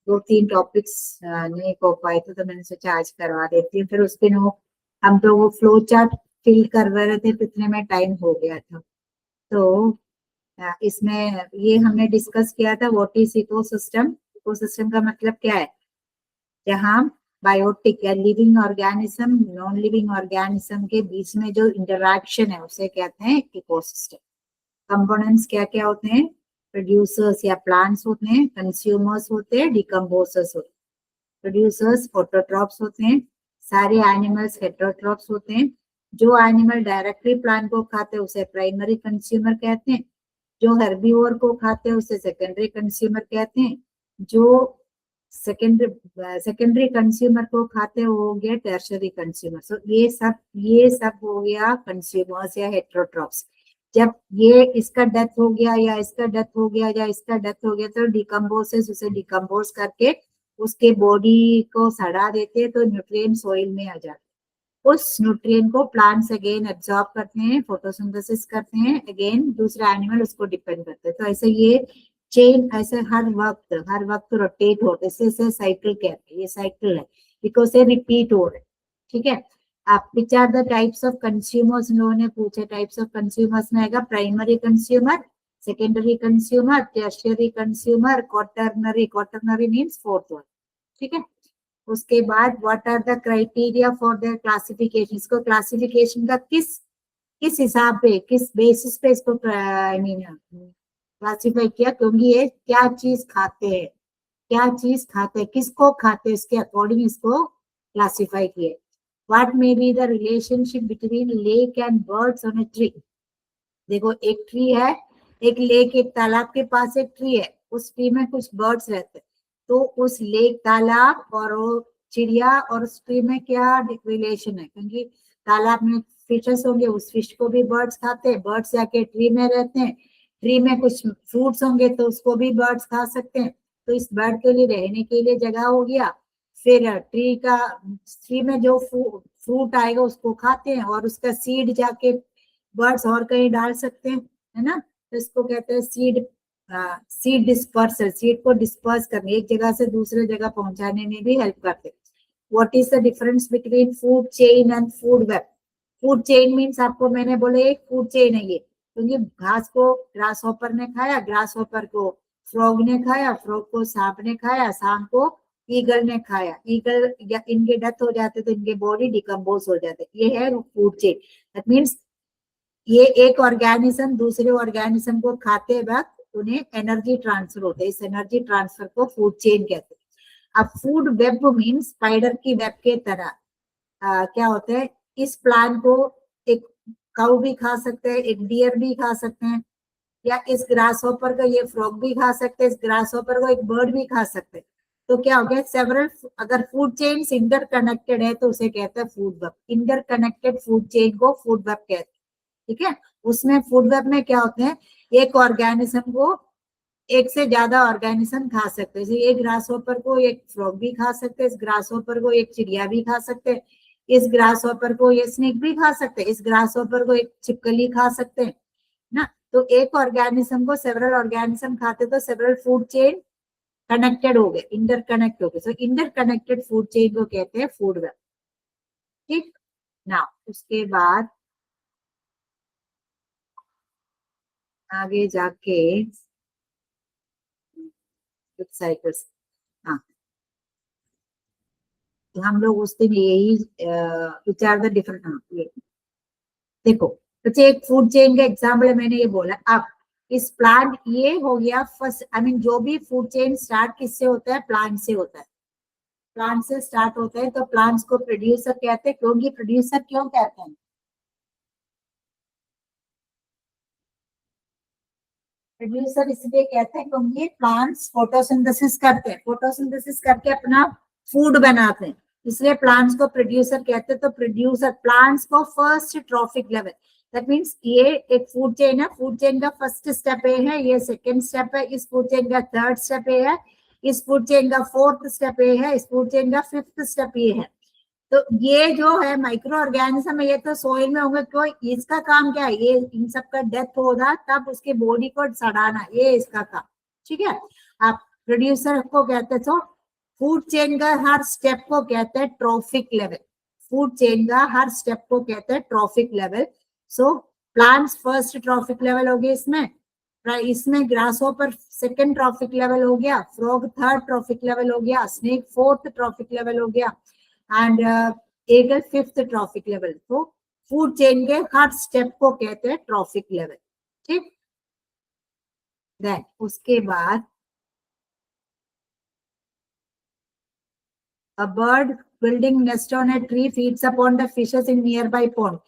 2-3 topics नहीं हो पाए थे तो मैंने सोचा आज करवा देती हूँ। फिर उस दिन हम तो वो फ्लो चार्ट फिल करवा रहे थे तो इतने में टाइम हो गया था। तो इसमें ये हमने डिस्कस किया था व्हाट इज इकोसिस्टम। इकोसिस्टम का मतलब क्या है, जहाँ बायोटिक या living organism non living organism के बीच में जो इंटरैक्शन है उसे कहते हैं इकोसिस्टम। कंपोनेंट्स क्या क्या होते हैं, प्रोड्यूसर्स या प्लांट्स होते हैं, कंज्यूमर्स होते हैं, डिकम्पोजर्स होते हैं। प्रोड्यूसर्स ऑटोट्रॉप्स होते हैं, सारे एनिमल्स हेटेरोट्रॉप्स होते हैं। जो एनिमल डायरेक्टली प्लांट को खाते हैं उसे प्राइमरी कंज्यूमर कहते हैं, जो हर्बीवोर को खाते हैं उसे सेकेंडरी कंज्यूमर कहते हैं, जो सेकेंडरी कंज्यूमर को खाते हैं वो हो गया टर्शरी कंज्यूमर। सो ये सब हो गया कंज्यूमर्स या हेटेरोट्रॉप्स। जब ये इसका डेथ हो गया या इसका डेथ हो गया या इसका डेथ हो गया तो डिकम्पोजेस उसे डिकम्पोज करके उसके बॉडी को सड़ा देते हैं तो न्यूट्रिएंट सॉइल में आ जाते हैं। उस न्यूट्रिएंट को प्लांट्स अगेन एब्जॉर्ब करते हैं, फोटोसिंथेसिस करते हैं, अगेन दूसरा एनिमल उसको डिपेंड करते हैं। तो ऐसे ये चेन ऐसे हर वक्त रोटेट होते हैं, इसे साइकिल कहते हैं, ये साइकिल है बिकॉज ये रिपीट हो रहे हैं। ठीक है, आप which are the types of consumers लोगों ने पूछे। टाइप्स ऑफ कंज्यूमर्स में आएगा primary consumer, secondary consumer, tertiary consumer, quaternary means fourth one. ठीक है, उसके बाद what are the criteria for the classification. इसको क्लासिफिकेशन का किस हिसाब पे, किस बेसिस पे इसको आई मीन क्लासिफाई किया, क्योंकि ये क्या चीज खाते हैं, क्या चीज खाते हैं, किसको खाते हैं, इसके अकॉर्डिंग इसको क्लासिफाई किए। What may be the relationship between lake and birds on a tree. देखो एक ट्री है, एक लेक, एक तालाब के पास एक ट्री है, उस ट्री में कुछ बर्ड्स रहते हैं, तो उस लेक तालाब और वो चिड़िया और उस ट्री में क्या रिलेशन है, क्योंकि तालाब में फिशेस होंगे, उस फिश को भी बर्ड्स खाते हैं, बर्ड्स जाके ट्री में रहते हैं, ट्री में कुछ फ्रूट्स होंगे तो उसको भी बर्ड्स खा सकते हैं, तो इस बर्ड के लिए रहने के लिए जगह हो गया। फिर ट्री में जो फ्रूट आएगा उसको खाते हैं और उसका सीड जाके बर्ड्स और कहीं डाल सकते हैं, है ना। तो इसको कहते हैं सीड डिस्पर्सल, सीड को डिस्पर्स करने, एक जगह से दूसरे जगह पहुंचाने में भी हेल्प करते हैं। What is the difference between food chain and food web. Food chain means आपको मैंने बोले एक फूड चेन है ये, क्योंकि घास को ग्रास हॉपर ने खाया, ग्रास हॉपर को फ्रॉग ने खाया, फ्रॉग को सांप ने खाया, सांप को ईगल ने खाया, ईगल या इनके डेथ हो जाते तो इनके बॉडी डिकम्पोज हो जाते। ये है फूड चेन। दैट मीन्स ये एक ऑर्गेनिज्म दूसरे ऑर्गेनिज्म को खाते वक्त उन्हें एनर्जी ट्रांसफर होता है, इस एनर्जी ट्रांसफर को फूड चेन कहते हैं। अब फूड वेब मीन्स स्पाइडर की वेब के तरह क्या होता है, इस प्लांट को एक काऊ भी खा सकते हैं, एक डियर भी खा सकते हैं, या इस ग्रास हॉपर को ये फ्रॉग भी खा सकते हैं, इस ग्रास हॉपर को एक बर्ड भी खा सकते हैं। तो क्या हो गया, सेवरल, अगर फूड चेन इंटरकनेक्टेड है तो उसे कहते हैं food web. Interconnected food chain को फूड वेब कहते हैं। ठीक है, उसमें फूड वेब में क्या होते हैं, एक ऑर्गेनिज्म को एक से ज्यादा ऑर्गेनिज्म खा सकते हैं। एक ग्रास हॉपर को एक फ्रॉग भी खा सकते हैं, इस ग्रास हॉपर को एक चिड़िया भी खा सकते हैं, इस ग्रास हॉपर को ये स्नेक भी खा सकते हैं, इस ग्रास हॉपर को एक छिपकली खा सकते हैं ना। तो एक ऑर्गेनिज्म को सेवरल ऑर्गेनिज्म खाते तो सेवरल फूड चेन कनेक्टेड हो गए, इंटरकनेक्ट हो गए। सो इंटरकनेक्टेड फूड चेन को कहते हैं फूड वेब। ठीक ना, उसके बाद आगे जाके साइकिल्स, हाँ, तो हम लोग उस दिन यही विचार द डिफरेंट, हाँ ये देखो, तो एक फूड चेन का एग्जाम्पल है, मैंने ये बोला। अब इस प्लांट, ये हो गया फर्स्ट, आई मीन जो भी फूड चेन स्टार्ट किससे होता है, प्लांट से होता है, प्लांट से स्टार्ट होता है। तो प्लांट्स को प्रोड्यूसर कहते हैं, क्योंकि प्रोड्यूसर क्यों कहते हैं, प्रोड्यूसर इसलिए कहते हैं क्योंकि प्लांट्स फोटोसिंथेसिस करते हैं, फोटोसिंथेसिस करके अपना फूड बनाते हैं, इसलिए प्लांट्स को प्रोड्यूसर कहते हैं। तो प्रोड्यूसर प्लांट्स को first trophic level, that means ये एक फूड चेन है, फूड चेन का फर्स्ट स्टेप ए है, ये सेकेंड स्टेप है, इस फूड चेन का थर्ड स्टेप ए है, इस फूड चेन का फोर्थ स्टेप ए है, इस फूड चेन का फिफ्थ स्टेप ये है। तो ये जो है माइक्रो ऑर्गेनिज्म है, ये तो सोइल में होंगे, तो इसका काम क्या है, ये इन सब का डेथ होगा तब उसके बॉडी को सड़ाना, ये इसका काम। ठीक है, आप प्रोड्यूसर को कहते हैं। तो फूड चेन का हर स्टेप को कहते हैं ट्रॉफिक लेवल, फूड चेन का हर स्टेप को कहते हैं trophic level. So plants first trophic level हो गया इसमें grass hopper second traffic level हो गया, फ्रॉग थर्ड ट्रॉफिक लेवल हो गया, स्नेक फोर्थ ट्रॉफिक लेवल हो गया, and eagle fifth trophic level. तो फूड चेन के हर स्टेप को कहते हैं ट्रॉफिक लेवल, ठीक। देन उसके बाद a bird building nest on a tree feeds upon the fishes in nearby pond.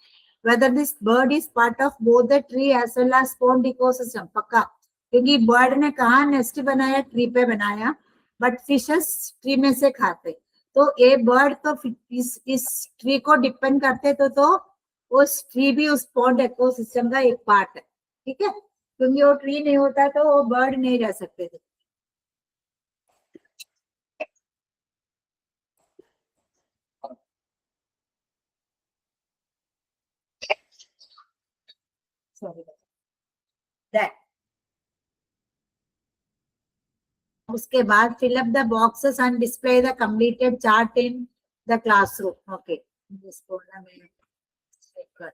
Whether this bird is part of both the tree as well as pond ecosystem, पक्का, क्योंकि bird ने कहा nest बनाया, tree पे बनाया, but fishes tree में से खाते, तो ये बर्ड तो इस ट्री को डिपेंड करते, तो उस ट्री भी उस पॉन्ड इकोसिस्टम का एक पार्ट है, ठीक है, क्योंकि वो ट्री नहीं होता तो वो बर्ड नहीं रह सकते थे। Sorry. That. उसके बाद fill up the boxes and display the completed chart in the classroom. Okay. इसको ना मैं check कर।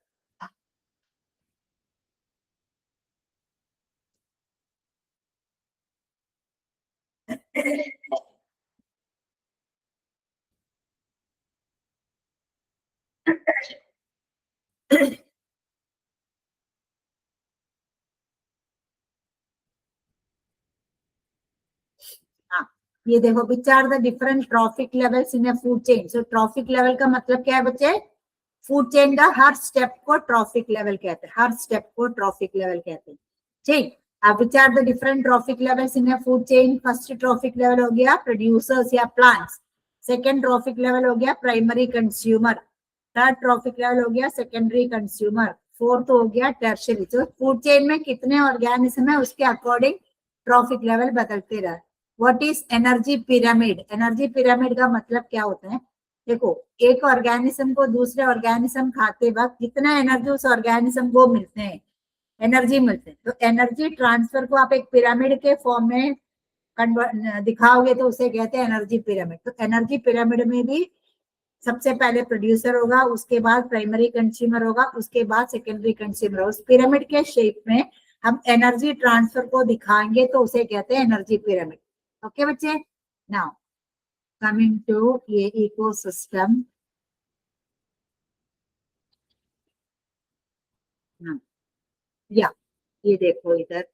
हाँ, ये देखो which are the different trophic levels in a food chain. So trophic level का मतलब क्या है बच्चे? फूड चेन का हर स्टेप को ट्रॉफिक लेवल कहते हैं, हर स्टेप को ट्रॉफिक लेवल कहते हैं, ठीक। अब which are the different trophic levels in a food chain? First trophic level हो गया प्रोड्यूसर्स या प्लांट्स, सेकेंड ट्रॉफिक लेवल हो गया primary consumer, third trophic level हो गया सेकेंडरी कंज्यूमर, फोर्थ हो गया टर्शियरी। तो फूड चेन में कितने ऑर्गेनिज्म है उसके अकॉर्डिंग ट्रॉफिक लेवल बदलते रहे। What is energy pyramid? Energy pyramid का मतलब क्या होता है? देखो, एक ऑर्गेनिज्म को दूसरे ऑर्गेनिज्म खाते वक्त जितना एनर्जी उस ऑर्गेनिज्म को मिलते हैं, एनर्जी मिलते हैं, तो एनर्जी ट्रांसफर को आप एक पिरामिड के फॉर्म में दिखाओगे तो उसे कहते हैं एनर्जी पिरामिड। तो एनर्जी पिरामिड में भी सबसे पहले प्रोड्यूसर होगा, उसके बाद प्राइमरी कंज्यूमर होगा, उसके बाद सेकेंडरी कंज्यूमर होगा। उस पिरामिड के शेप में हम एनर्जी ट्रांसफर को दिखाएंगे तो उसे कहते हैं एनर्जी पिरामिड। ओके बच्चे, नाउ कमिंग टू ये इकोसिस्टम। या ये देखो इधर,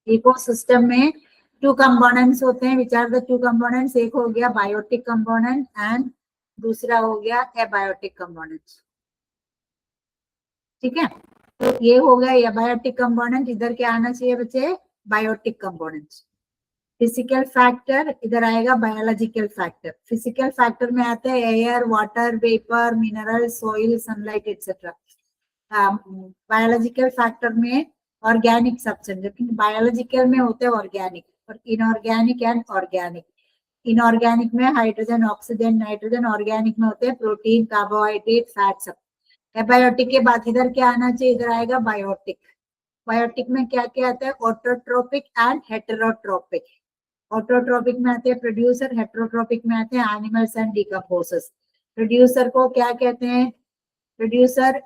इकोसिस्टम में टू कंपोनेंट्स होते हैं। Which are the two components? एक हो गया बायोटिक कंपोनेंट एंड दूसरा हो गया एबायोटिक कंपोनेंट, ठीक है। तो ये हो गया एबायोटिक कंपोनेंट, इधर क्या आना चाहिए बच्चे? Biotic components. फिजिकल फैक्टर इधर आएगा बायोलॉजिकल फैक्टर। फिजिकल फैक्टर में आते हैं air, water, vapour, mineral, soil, sunlight etcetera. Biological factor में ऑर्गेनिक सब्सटेंस, लेकिन बायोलॉजिकल में होते हैं ऑर्गेनिक और इनऑर्गेनिक एंड ऑर्गेनिक। इनऑर्गेनिक में हाइड्रोजन, ऑक्सीजन, नाइट्रोजन, ऑर्गेनिक में होते हैं प्रोटीन, कार्बोहाइड्रेट, फैट सब। एबायोटिक के बाद इधर क्या आना चाहिए? इधर आएगा बायोटिक। बायोटिक में क्या क्या आता है? Autotrophic and हेटेरोट्रोपिक। ऑटोट्रोपिक में आते हैं प्रोड्यूसर, हेटेरोट्रोपिक में आते हैं एनिमल्स एंड डिकम्पोजर्स। प्रोड्यूसर को क्या कहते हैं? Producer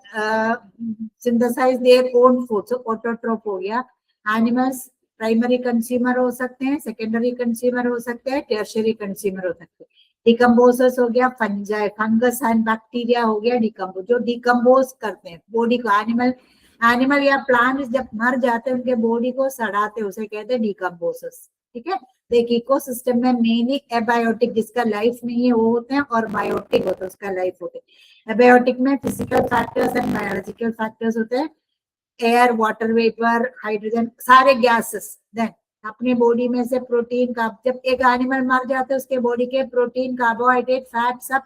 synthesize their own food, so autotroph हो गया। एनिमल्स प्राइमरी कंज्यूमर हो सकते हैं, सेकेंडरी कंज्यूमर हो सकते हैं, टर्शियरी कंज्यूमर हो सकते हैं। डिकम्पोजर्स हो गया फंजाई, फंगस एंड बैक्टीरिया हो गया डिकम्पोज, जो डिकम्पोज करते हैं बॉडी को। एनिमल या प्लांट जब मर जाते हैं उनके बॉडी को सड़ाते हैं, उसे कहते हैं डिकम्पोजर्स, ठीक है। तो एक इकोसिस्टम में मेनली एबायोटिक जिसका लाइफ नहीं है वो होते हैं, और बायोटिक होता है उसका लाइफ होते हैं। एबायोटिक में physical factors and biological factors होते हैं, एयर, वाटर वेपर, हाइड्रोजन, सारे गैसेस। देन अपने बॉडी में से प्रोटीन का, जब एक एनिमल मर जाते हैं उसके बॉडी के प्रोटीन, कार्बोहाइड्रेट, फैट सब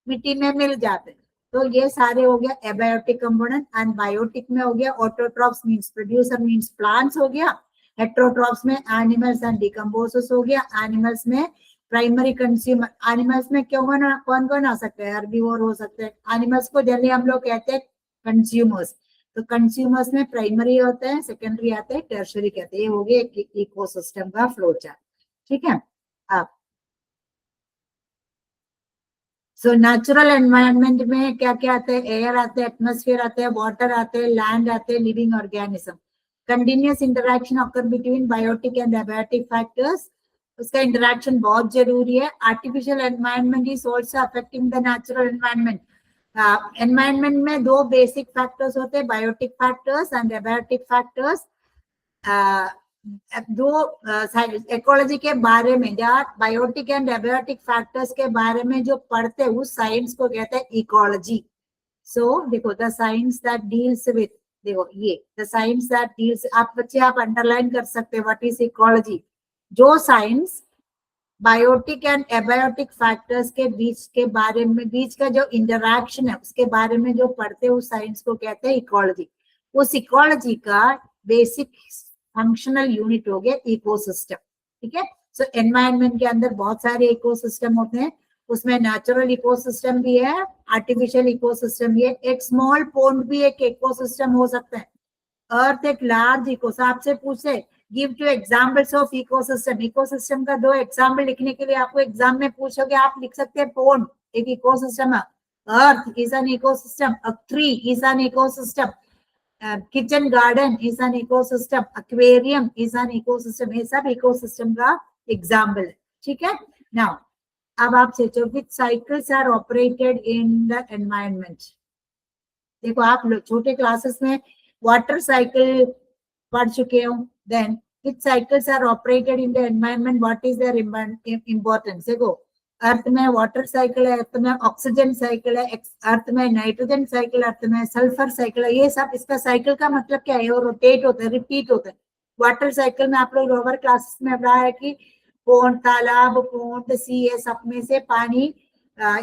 मिट्टी में मिल जाते हैं। तो ये सारे हो गया एबायोटिक कंपोनेंट। एंड बायोटिक में हो गया autotrophs means producer means plants हो गया, हेटेरोट्रॉप्स में एनिमल्स एंड डिकम्पोजर्स हो गया, एनिमल्स में प्राइमरी कंज्यूमर। एनिमल्स में क्यों कौन कौन आ सकते हैं? हर्बीवोर हो सकते हैं। एनिमल्स को जनरली हम लोग कहते हैं कंज्यूमर्स, तो कंज्यूमर्स में प्राइमरी होते हैं, सेकेंडरी आते हैं, टर्शरी कहते हैं। ये हो गया इकोसिस्टम का फ्लो चार्ट, ठीक है। अब सो नेचुरल एनवायरनमेंट में क्या क्या आते हैं, एयर आते हैं, एटमॉस्फेयर आते हैं, वाटर आते हैं, लैंड आते हैं, living organism. Continuous interaction occur between biotic and abiotic factors, उसका इंटरेक्शन बहुत जरूरी है। Artificial environment is also affecting the natural environment. Environment में दो बेसिक फैक्टर्स होते हैं, biotic factors and abiotic factors. दो इकोलॉजी के बारे में या बायोटिक एंड एबायोटिक फैक्टर्स के बारे में जो पढ़ते हैं उस साइंस को कहते हैं इकोलॉजी। सो देखो the science that deals with, देखो ये द साइंस दैट डील्स, आप बच्चे आप अंडरलाइन कर सकते हैं व्हाट इज इकोलॉजी। जो science biotic and abiotic factors के बीच के बारे में, बीच का जो इंटरैक्शन है उसके बारे में जो पढ़ते हैं उस साइंस को कहते हैं इकोलॉजी। उस इकोलॉजी का बेसिक फंक्शनल यूनिट हो गया इकोसिस्टम, ठीक है। सो एनवायरनमेंट के अंदर बहुत सारे इकोसिस्टम होते हैं, उसमें नेचुरल इकोसिस्टम भी है, आर्टिफिशियल इकोसिस्टम भी है, एक स्मॉल पोन्ड भी एक इकोसिस्टम हो सकता है। अर्थ एक लार्ज इकोसिस्टम, आपसे पूछे give to examples of ecosystem, ecosystem का दो एग्जांपल लिखने के लिए आपको एग्जाम में पूछोगे, आप लिख सकते हैं पोन्ड एक इकोसिस्टम है, earth is an ecosystem, a tree is an ecosystem, kitchen garden is an ecosystem, aquarium is an ecosystem, ये सब इकोसिस्टम का एग्जांपल है, ठीक है। नाउ अब आप सोचो which cycles are operated in the environment. देखो आप लोग छोटे क्लासेस में वाटर साइकिल पढ़ चुके हो, then which cycles are operated in the environment, what is their importance. देखो अर्थ में वाटर साइकिल है, अर्थ में ऑक्सीजन साइकिल है, अर्थ में नाइट्रोजन साइकिल, अर्थ में सल्फर साइकिल है, ये सब इसका साइकिल का मतलब क्या है, वो रोटेट होता है, रिपीट होता है। वाटर साइकिल में आप लोग लोअर क्लासेस में पढ़ा है कि पोंड, तालाब, पोंड, सी, ये सब में से पानी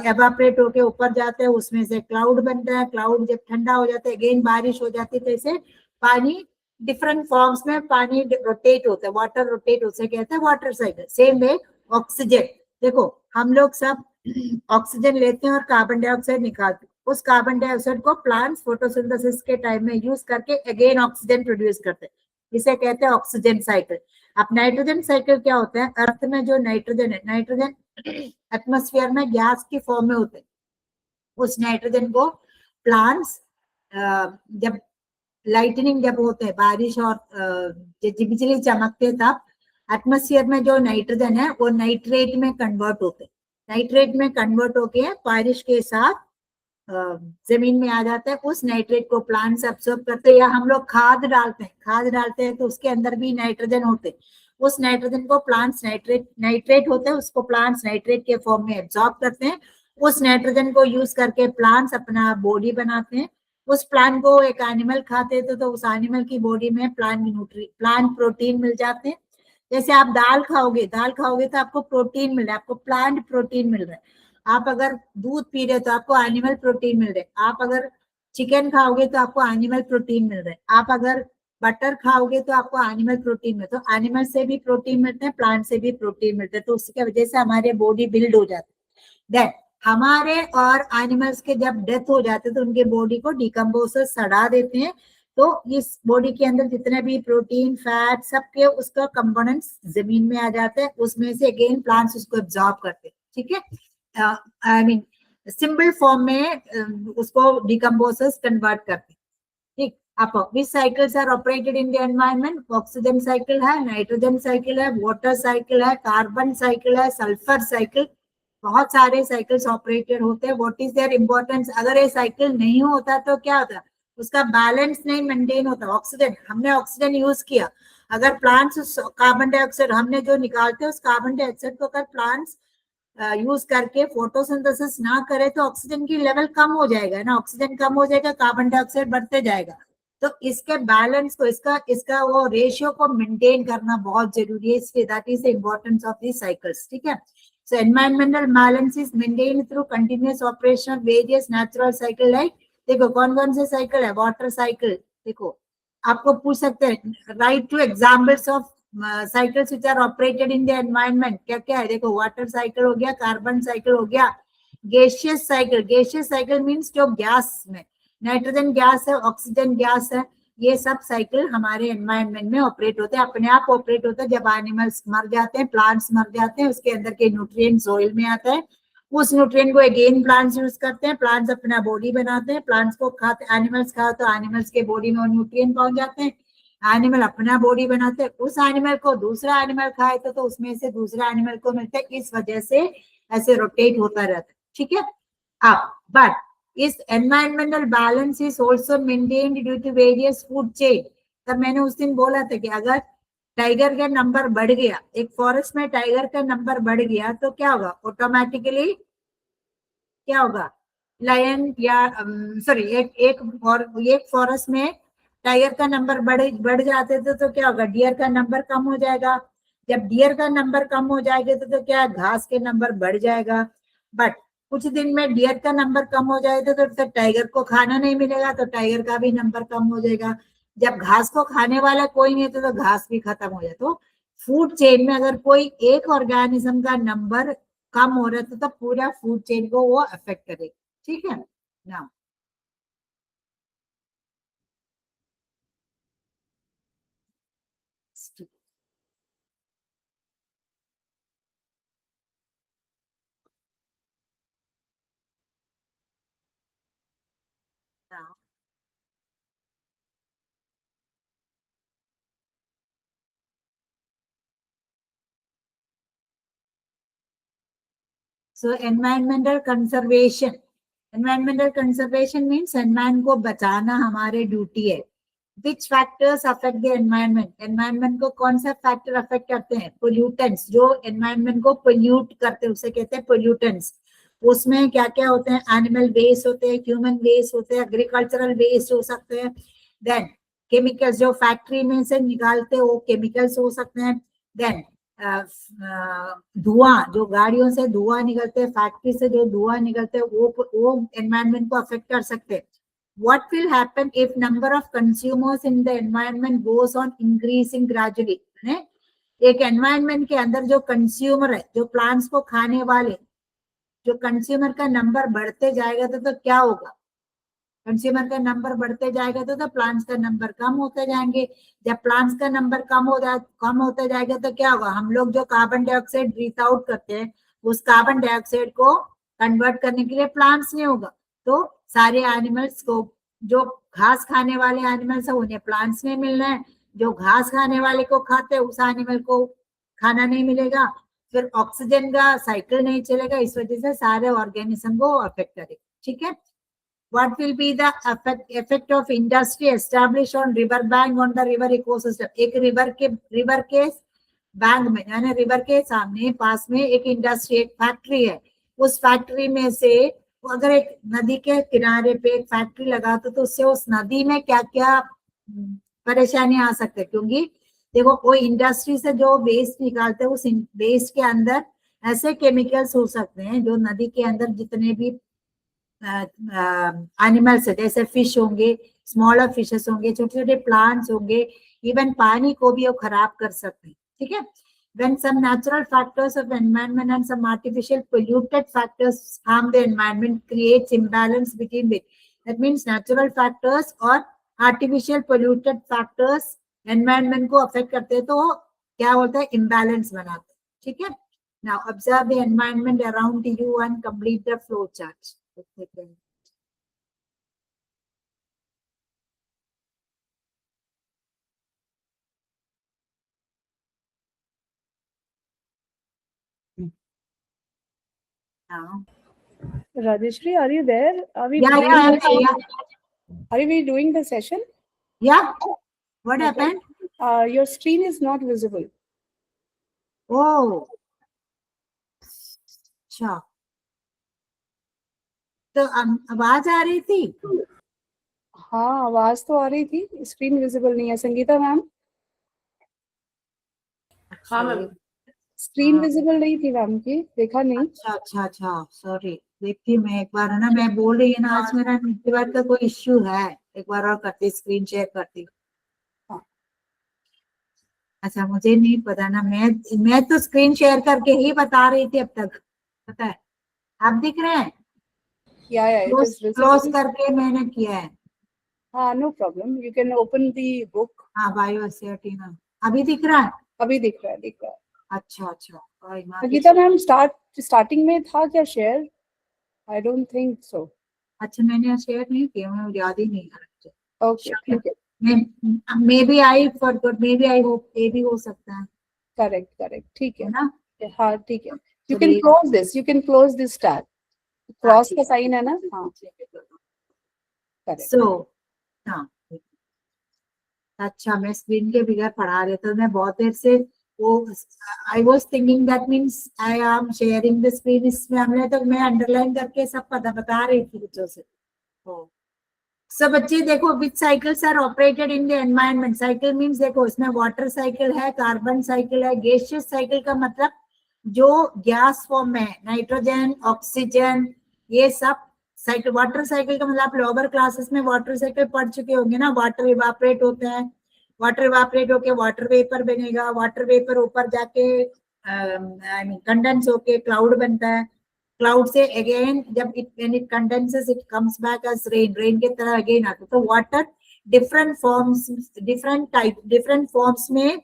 एवापरेट होके ऊपर जाता है, उसमें से क्लाउड बनता है, क्लाउड जब ठंडा हो जाता है अगेन बारिश हो जाती है, तो ऐसे पानी डिफरेंट फॉर्म्स में पानी रोटेट होता है, वाटर रोटेट होता है, कहते हैं water cycle. Same way oxygen, देखो हम लोग सब ऑक्सीजन लेते हैं और कार्बन डाइऑक्साइड निकालते हैं, उस कार्बन डाइऑक्साइड को प्लांट्स फोटोसिंथेसिस के टाइम में यूज करके अगेन ऑक्सीजन प्रोड्यूस करते हैं, इसे कहते हैं ऑक्सीजन साइकिल। अब नाइट्रोजन साइकिल क्या होता है, अर्थ में जो नाइट्रोजन है, नाइट्रोजन एटमॉस्फेयर में गैस की फॉर्म में होते हैं, उस नाइट्रोजन को प्लांट्स जब लाइटनिंग जब होते हैं, बारिश और बिजली चमकते, तब एटमॉस्फेयर में जो नाइट्रोजन है वो नाइट्रेट में कन्वर्ट होते हैं, नाइट्रेट में कन्वर्ट होके बारिश के साथ जमीन में आ जाता है, उस नाइट्रेट को प्लांट्स एब्सॉर्ब करते हैं, या हम लोग खाद डालते हैं तो उसके अंदर भी नाइट्रोजन होते हैं, उस नाइट्रोजन को प्लांट्स नाइट्रेट होते हैं, उसको प्लांट्स नाइट्रेट के फॉर्म में एब्सॉर्ब करते हैं, उस नाइट्रोजन को यूज करके प्लांट्स अपना बॉडी बनाते हैं, उस प्लांट को एक एनिमल खाते हैं तो उस एनिमल की बॉडी में प्लांट प्रोटीन मिल जाते हैं। जैसे आप दाल खाओगे तो आपको प्रोटीन मिल रहा है, आपको प्लांट प्रोटीन मिल रहा है। आप अगर दूध पी रहे तो आपको एनिमल प्रोटीन मिल रहा है, आप अगर चिकन खाओगे तो आपको एनिमल प्रोटीन मिल रहा है, आप अगर बटर खाओगे तो आपको एनिमल प्रोटीन मिलता है, तो एनिमल से भी प्रोटीन मिलते हैं, प्लांट से भी प्रोटीन मिलते हैं, तो उसकी वजह से हमारे बॉडी बिल्ड हो जाती है। देन हमारे और एनिमल्स के जब डेथ हो जाते हैं तो उनके बॉडी को डिकम्पोजर्स सड़ा देते हैं, तो इस बॉडी के अंदर जितने भी प्रोटीन, फैट, सबके उसका कंपोनेंट्स जमीन में आ जाते हैं, उसमें से अगेन प्लांट्स उसको एब्जॉर्ब करते हैं, ठीक है। आई मीन सिंपल फॉर्म में उसको डिकम्पोजर्स कन्वर्ट करते हैं, ठीक। अब which cycles are operated in the environment, oxygen cycle है, नाइट्रोजन साइकिल है, वाटर साइकिल है, कार्बन साइकिल है, सल्फर साइकिल, बहुत सारे साइकिल्स ऑपरेटेड होते हैं। व्हाट इज देयर इंपॉर्टेंस, अगर ये साइकिल नहीं होता तो क्या होता, उसका बैलेंस नहीं मेंटेन होता। ऑक्सीजन, हमने ऑक्सीजन यूज किया, अगर प्लांट्स कार्बन डाइऑक्साइड हमने जो निकालते हैं उस कार्बन डाइऑक्साइड को अगर प्लांट्स यूज करके फोटोसिंथेसिस ना करे तो ऑक्सीजन की लेवल कम हो जाएगा ना, ऑक्सीजन कम हो जाएगा, कार्बन डाइऑक्साइड बढ़ते जाएगा, तो इसके बैलेंस को, इसका वो रेशियो को मेंटेन करना बहुत जरूरी है, इसलिए that is the importance of this cycles, ठीक है। So environmental balance is maintained through continuous operation of various natural cycle, like देखो कौन कौन से साइकिल है, वाटर साइकिल, देखो आपको पूछ सकते हैं write two examples of cycles which are operated in the environment, क्या क्या है, देखो वाटर साइकिल हो गया, कार्बन साइकिल हो गया, गैसियस साइकिल मींस जो गैस में, नाइट्रोजन गैस है, ऑक्सीजन गैस है, ये सब साइकिल हमारे एनवायरनमेंट में ऑपरेट होते हैं, अपने आप ऑपरेट होते हैं। जब एनिमल्स मर जाते हैं, प्लांट्स मर जाते हैं, उसके अंदर के न्यूट्रिएंट सोइल में आता है, उस न्यूट्रिएंट को अगेन प्लांट्स यूज करते हैं, प्लांट्स अपना बॉडी बनाते हैं, प्लांट्स को खाते, एनिमल्स खाओ तो एनिमल्स के बॉडी में वो न्यूट्रिएंट पहुंच जाते हैं, एनिमल अपना बॉडी बनाते हैं, उस एनिमल को दूसरा एनिमल खाए तो उसमें से दूसरा एनिमल को मिलता है, इस वजह से ऐसे रोटेट होता रहता है, ठीक है। अब बट इस environmental balance is also maintained due to various food chain. तब मैंने उस दिन बोला था कि अगर टाइगर का नंबर बढ़ गया, एक फॉरेस्ट में टाइगर का नंबर बढ़ गया तो क्या होगा, ऑटोमेटिकली क्या होगा, लायन या सॉरी एक फॉरेस्ट में टाइगर का नंबर बढ़ जाते तो क्या होगा, डियर का नंबर कम हो जाएगा। जब डियर का नंबर कम हो जाएगा तो क्या, घास के नंबर बढ़ जाएगा। बट कुछ दिन में डियर का नंबर कम हो जाएगा तो फिर टाइगर को खाना नहीं मिलेगा, तो टाइगर का भी नंबर कम हो जाएगा। जब घास को खाने वाला कोई नहीं तो घास भी खत्म हो जाए। तो फूड चेन में अगर कोई एक ऑर्गेनिज्म का नंबर कम हो रहा है तो पूरा फूड चेन को वो अफेक्ट करेगा, ठीक है ना। So environmental conservation means environment को बचाना हमारे ड्यूटी है। Which factors affect the environment? Environment को कौन सा फैक्टर अफेक्ट करते हैं? Pollutants, जो environment को pollute करते हैं उसे कहते हैं pollutants। उसमें क्या क्या होते हैं, एनिमल वेस्ट होते हैं, ह्यूमन वेस्ट होते हैं, एग्रीकल्चरल वेस्ट हो सकते हैं, देन केमिकल्स जो फैक्ट्री में से निकालते हैं वो केमिकल्स हो सकते हैं, देन धुआं, जो गाड़ियों से धुआं निकलते हैं, फैक्ट्री से जो धुआं निकलते हैं वो एनवायरनमेंट को अफेक्ट कर सकते हैं। What will happen if number of consumers in the environment goes on increasing gradually? एक एनवायरनमेंट के अंदर जो कंज्यूमर है, जो प्लांट्स को खाने वाले, जो कंज्यूमर का नंबर बढ़ते जाएगा तो क्या होगा, कंज्यूमर का नंबर बढ़ते जाएगा तो प्लांट्स का नंबर कम होते जाएंगे। जब प्लांट्स का नंबर कम होता जाएगा तो क्या होगा, हम लोग जो कार्बन डाइऑक्साइड ब्रीथ आउट करते हैं उस कार्बन डाइऑक्साइड को कन्वर्ट करने के लिए प्लांट्स नहीं होगा, तो सारे एनिमल्स को, जो घास खाने वाले एनिमल्स है उन्हें प्लांट्स नहीं मिलना है, जो घास खाने वाले को खाते हैं उस एनिमल को खाना नहीं मिलेगा, फिर ऑक्सीजन का साइकिल नहीं चलेगा, इस वजह से सारे ऑर्गेनिज्म को अफेक्ट करेगा, ठीक है। What will be the effect of industry established on river bank on the river ecosystem? एक रिवर के बैंक में, यानी रिवर के सामने पास में एक इंडस्ट्री, एक फैक्ट्री है, उस फैक्ट्री में से अगर एक नदी के किनारे पे एक फैक्ट्री लगा तो उससे उस नदी में क्या क्या परेशानी आ सकते हैं, क्योंकि देखो वो इंडस्ट्री से जो वेस्ट निकालते हैं उस वेस्ट के अंदर ऐसे केमिकल्स हो सकते हैं जो नदी के अंदर जितने भी एनिमल्स है, जैसे फिश होंगे, स्मॉलर फिशेस होंगे, छोटे छोटे प्लांट्स होंगे, इवन पानी को भी वो खराब कर सकते हैं, ठीक है। When some natural factors of environment and some artificial polluted factors harm the environment, creates imbalance between it. That means natural factors और artificial polluted factors environment को affect करते हैं तो क्या होता है, imbalance बनाते हैं, ठीक है। Now observe the environment around you and complete the flow chart. Rajeshri, are you there? Are we Are we doing the session? Yeah. What happened? Your screen is not visible. Oh. अच्छा, तो आवाज आ रही थी? हाँ, आवाज तो आ रही थी, स्क्रीन विजिबल नहीं है। संगीता मैम? हाँ मैम, स्क्रीन विजिबल नहीं थी मैम की, देखा नहीं। अच्छा, सॉरी, देखती मैं एक बार, है ना, मैं बोल रही है ना, आज मेरा नेटवर्क का कोई इश्यू है, एक बार और करती, स्क्रीन शेयर करती। अच्छा, मुझे नहीं पता ना, मैं तो स्क्रीन शेयर करके ही बता रही थी अब तक, पता है। आप दिख रहे हैं? या क्लोज करके मैंने किया है। हाँ, no problem, you can open the book. हाँ बायो एसेटिना अभी दिख रहा है। अभी दिख रहा है, दिख रहा है। अच्छा अच्छा और यहाँ पे गीता मैम, स्टार्टिंग में था क्या share? I don't think so. अच्छा मैंने शेयर नहीं किया, मुझे याद ही नहीं आ ओके, ठीक है। रहा। Maybe I forgot, maybe I hope, ये भी हो सकता करेक्ट, करेक्ट, ठीक है है। ना। हाँ, ठीक है। यू कैन चलिए close this, you can close this tab. हाँ क्रॉस का ठीक साइन है ना? हाँ, है। करेक्ट। सो हाँ अच्छा, मैं स्क्रीन के बिगड़ पढ़ा रहे तो मैं बहुत देर से वो I was thinking that means I am sharing the screen, इसमें हमने तो मैं अंडरलाइन करके सब पता बता रही थी बच्चों से। सब बच्चे देखो, which cycles are operated in the environment. Cycle means देखो इसमें वाटर साइकिल है, कार्बन साइकिल है, गैसियस साइकिल का मतलब जो गैस फॉर्म में है, नाइट्रोजन, ऑक्सीजन, ये सब साइकिल। वाटर साइकिल का मतलब आप लोअर क्लासेस में वाटर साइकिल पढ़ चुके होंगे ना। वाटर इवापोरेट होते हैं, वाटर इवापोरेट होके वाटर वेपर बनेगा, वाटर वेपर ऊपर जाके आई मीन कंडेंस होके क्लाउड बनता है, क्लाउड से अगेन जब when it condenses it comes back as rain, rain की तरह अगेन आता है। तो water different forms, different type, different forms में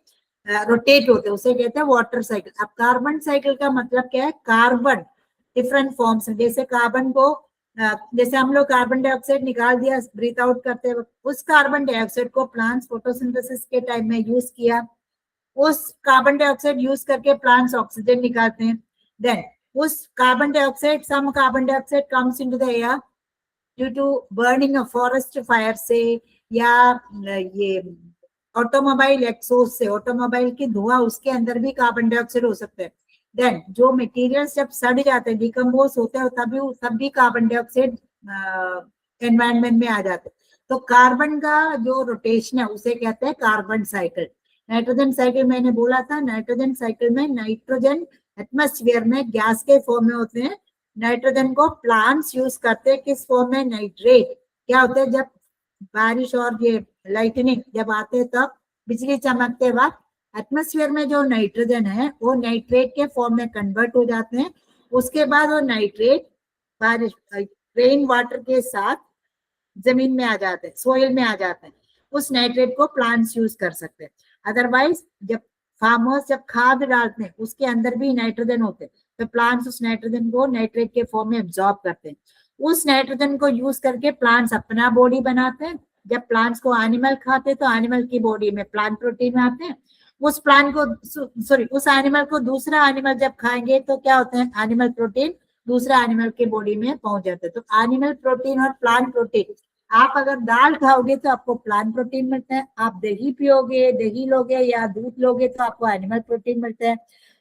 रोटेट होते हैं, उसे कहते हैं वाटर साइकिल। अब कार्बन साइकिल का मतलब क्या है? कार्बन डिफरेंट फॉर्म्स में, जैसे कार्बन को जैसे हम लोग कार्बन डाइऑक्साइड निकाल दिया ब्रीथ आउट करते वक्त, उस कार्बन डाइऑक्साइड को प्लांट्स फोटोसिंथेसिस के टाइम में यूज किया, उस कार्बन डाइऑक्साइड यूज करके प्लांट्स ऑक्सीजन निकालते हैं। देन उस carbon dioxide, some carbon dioxide comes into the air due to burning of forest fire से, या ये ऑटोमोबाइल एक्सोस से, ऑटोमोबाइल की धुआं, उसके अंदर भी कार्बन डाइऑक्साइड हो सकता है। देन जो मटेरियल्स जब सड़ जाते हैं, डिकम्पोज होते हैं, तब भी कार्बन डाइऑक्साइड एनवायरनमेंट में आ जाते हैं। तो कार्बन का जो रोटेशन है उसे कहते हैं कार्बन साइकिल। नाइट्रोजन साइकिल मैंने बोला था, नाइट्रोजन साइकिल में नाइट्रोजन एटमॉस्फेयर में गैस के फॉर्म में होते हैं। नाइट्रोजन को प्लांट्स यूज करते हैं किस फॉर्म में? नाइट्रेट। क्या होता है? जब बारिश और ये लाइटनिंग जब आते हैं, तब बिजली चमकते वक्त एटमॉस्फेयर में जो नाइट्रोजन है वो नाइट्रेट के फॉर्म में कन्वर्ट हो जाते हैं। उसके बाद वो नाइट्रेट बारिश, रेन वाटर के साथ जमीन में आ जाते हैं, सोइल में आ जाते हैं। उस नाइट्रेट को प्लांट्स यूज कर सकते हैं। अदरवाइज जब फार्मर्स जब खाद डालते हैं उसके अंदर भी नाइट्रोजन होते हैं, तो प्लांट्स उस नाइट्रोजन को नाइट्रेट के फॉर्म में एब्जॉर्ब करते हैं। उस नाइट्रोजन को यूज करके प्लांट्स अपना बॉडी बनाते हैं। जब प्लांट्स को एनिमल खाते हैं तो एनिमल की बॉडी में प्लांट प्रोटीन आते हैं। उस प्लांट को सॉरी उस एनिमल को दूसरा एनिमल जब खाएंगे तो क्या होते हैं? एनिमल प्रोटीन दूसरा एनिमल के बॉडी में पहुंच जाते हैं। तो एनिमल प्रोटीन और प्लांट प्रोटीन, आप अगर दाल खाओगे तो आपको प्लांट प्रोटीन मिलता है, आप दही पियोगे, दही लोगे या दूध लोगे तो आपको एनिमल प्रोटीन मिलता है,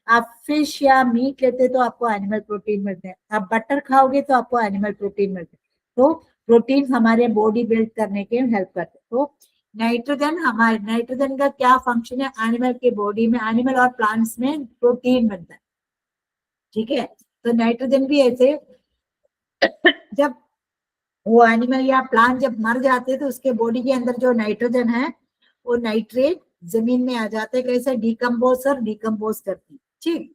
आप फिश या मीट लेते तो आपको एनिमल प्रोटीन मिलते हैं, आप बटर खाओगे तो आपको एनिमल प्रोटीन मिलते हैं। तो प्रोटीन हमारे बॉडी बिल्ड करने के हेल्प करते हैं। तो नाइट्रोजन का क्या फंक्शन है? एनिमल के बॉडी में, एनिमल और प्लांट्स में प्रोटीन बनता है। ठीक है, तो नाइट्रोजन भी ऐसे जब वो एनिमल या प्लांट जब मर जाते हैं तो उसके बॉडी के अंदर जो नाइट्रोजन है वो नाइट्रेट जमीन में आ जाते हैं, कैसे? डिकम्पोज करती है। ठीक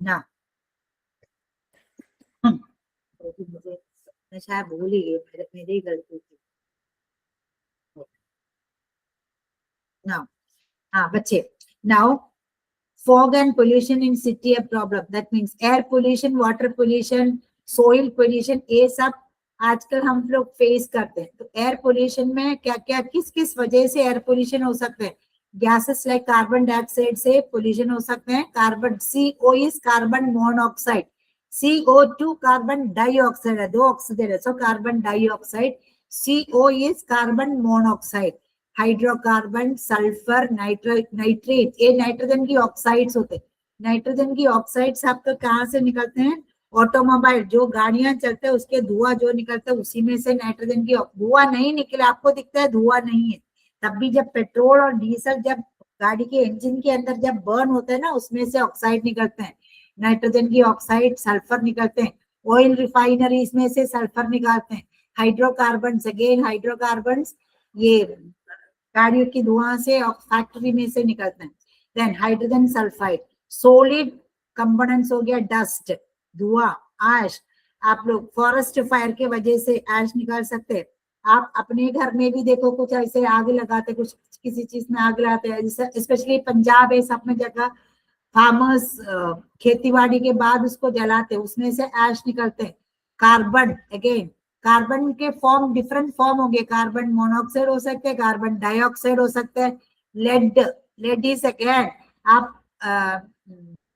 ना। मुझे मैं शायद भूल ही गई, मेरी गलती थी ना। हाँ बच्चे, now fog and pollution in city a problem, that means air pollution, water pollution, soil pollution, ये सब आजकल हम लोग फेस करते हैं। तो एयर पोल्यूशन में क्या क्या, किस किस वजह से एयर पोल्यूशन हो सकते हैं? गैसेस लाइक कार्बन डाइऑक्साइड से पोल्यूशन हो सकते हैं। Carbon, CO is carbon monoxide, CO2 carbon dioxide है, दो ऑक्सीजन है, so carbon dioxide. CO is carbon monoxide. Hydrocarbon, sulphur, nitrate, ये नाइट्रोजन की ऑक्साइड्स होते हैं। नाइट्रोजन की ऑक्साइड्स आपको कहाँ से निकलते हैं? ऑटोमोबाइल, जो गाड़ियां चलते हैं उसके धुआं जो निकलता है उसी में से नाइट्रोजन की धुआं नहीं निकले, आपको दिखता है धुआं नहीं है, तब भी जब पेट्रोल और डीजल जब गाड़ी के इंजन के अंदर जब बर्न होते हैं ना, उसमें से ऑक्साइड निकलते हैं, नाइट्रोजन की ऑक्साइड, सल्फर निकलते हैं। ऑयल रिफाइनरीज में से सल्फर निकालते हैं। हाइड्रोकार्बन, अगेन हाइड्रोकार्बन ये गाड़ियों की धुआं से और फैक्ट्री में से निकलते हैं। Then hydrogen sulphide, solid components हो गया, डस्ट, धुआं, ऐश। आप लोग फॉरेस्ट फायर के वजह से ऐश निकाल सकते हैं, आप अपने घर में भी देखो कुछ ऐसे आग लगाते, कुछ किसी चीज में आग लगाते हैं, जैसे स्पेशली पंजाब है, सब में जगह फार्मर्स खेतीबाड़ी के बाद उसको जलाते हैं, उसमें से ऐश निकलते हैं, कार्बन, अगेन कार्बन के फॉर्म डिफरेंट फॉर्म होंगे, कार्बन मोनोऑक्साइड हो सकते हैं, कार्बन डाइऑक्साइड हो सकते हैं, लेड, लेड इज अगेन, आप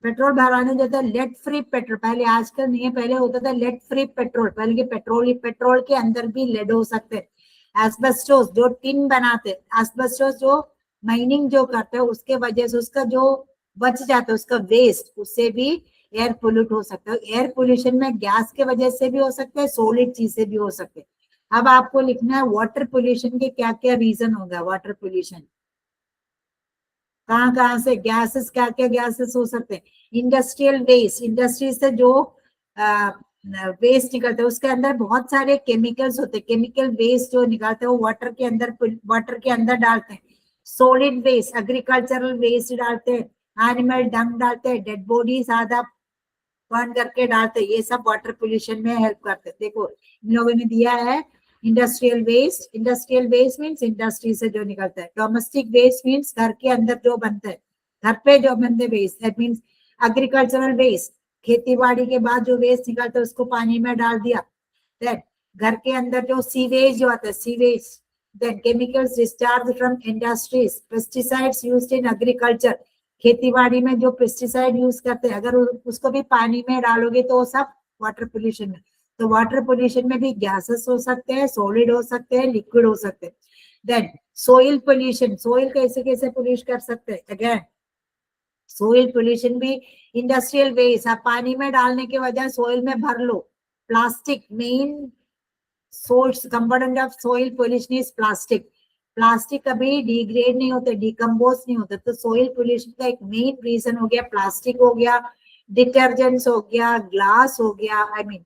पेट्रोल भराने जाते हैं, लेड फ्री पेट्रोल, पहले आजकल नहीं है, पहले होता था लेड फ्री पेट्रोल, पहले के पेट्रोल के अंदर भी लेड हो सकते हैं। एस्बेस्टोस जो टिन बनाते, एस्बेस्टोस जो माइनिंग जो करते हैं उसके वजह से उसका जो बच जाता है उसका वेस्ट, उससे भी एयर पोल्यूट हो सकता है। एयर पोल्यूशन में गैस के वजह से भी हो सकता है, सॉलिड चीज से भी हो सकते हैं। अब आपको लिखना है वाटर पोल्यूशन के क्या क्या रीजन होगा। वाटर पोल्यूशन कहाँ से, गैसेस, क्या क्या गैसेस हो सकते हैं। इंडस्ट्रियल वेस्ट, इंडस्ट्री से जो वेस्ट निकलते हैं उसके अंदर बहुत सारे केमिकल्स होते हैं, केमिकल वेस्ट जो निकालते हैं वो वाटर के अंदर डालते हैं। सॉलिड वेस्ट, एग्रीकल्चरल वेस्ट डालते हैं, एनिमल डंग डालते हैं, डेड बॉडीज आधा बर्न करके डालते हैं, ये सब वाटर पोल्यूशन में हेल्प करते हैं। देखो इन लोगों ने दिया है industrial waste, industrial waste means industry से जो निकलता है। डोमेस्टिक वेस्ट मीन्स घर के अंदर जो बनता है, घर पे जो बनते waste, that means agricultural waste, खेती बाड़ी के बाद जो वेस्ट निकलता है उसको पानी में डाल दिया। देन घर के अंदर जो सीवेज जो आता है, sewage, then chemicals discharge from industries, pesticides used in agriculture, खेती बाड़ी में जो पेस्टिसाइड यूज करते हैं अगर उसको भी पानी में डालोगे तो सब वाटर पोल्यूशन में। तो वाटर पोल्यूशन में भी गैसेस हो सकते हैं, सॉलिड हो सकते हैं, लिक्विड हो सकते हैं। देन सोइल पोल्यूशन, सोइल कैसे कैसे पोल्यूट कर सकते हैं। अगेन सोइल पोल्यूशन भी इंडस्ट्रियल वेस्ट, आप पानी में डालने के वजह सोइल में भर लो। Plastic, main source component of soil pollution is plastic. Plastic कभी डिग्रेड नहीं होते, डिकम्पोज नहीं होते, तो सोइल पोल्यूशन का एक मेन रीजन हो गया प्लास्टिक हो गया, डिटर्जेंट्स हो गया, ग्लास हो गया, आई मीन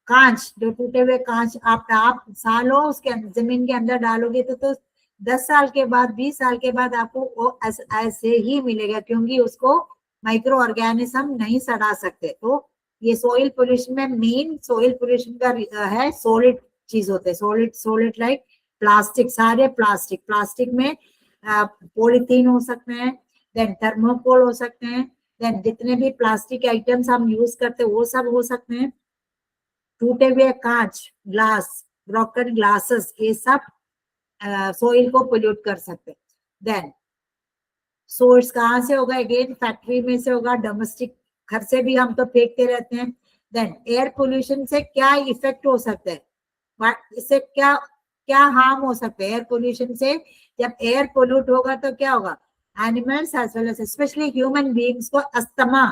कांच, जो टूटे हुए कांच आप सालों उसके जमीन के अंदर डालोगे तो 10 साल के बाद, 20 साल के बाद आपको वो ऐसे ही मिलेगा, क्योंकि उसको माइक्रो ऑर्गेनिज्म नहीं सड़ा सकते। तो ये सोइल पोल्यूशन में मेन सोइल पोल्यूशन का है सॉलिड चीज होते हैं, सॉलिड, सॉलिड लाइक प्लास्टिक, सारे प्लास्टिक, प्लास्टिक में पॉलीथीन हो सकते हैं, देन थर्मोकोल हो सकते हैं, देन जितने भी प्लास्टिक आइटम्स हम यूज करते हैं वो सब हो सकते हैं, टूटे हुए कांच, ग्लास, ब्रोकन ग्लासेस, ये सब सोइल को पोल्यूट कर सकते हैं। देन सोर्स कहाँ से होगा, अगेन फैक्ट्री में से होगा, डोमेस्टिक घर से भी हम तो फेंकते रहते हैं। देन एयर पोल्यूशन से क्या इफेक्ट हो सकता है, इससे क्या क्या हार्म हो सकते हैं एयर पोल्यूशन से। जब एयर पोल्यूट होगा तो क्या होगा, animals as well as specially human beings को अस्थमा,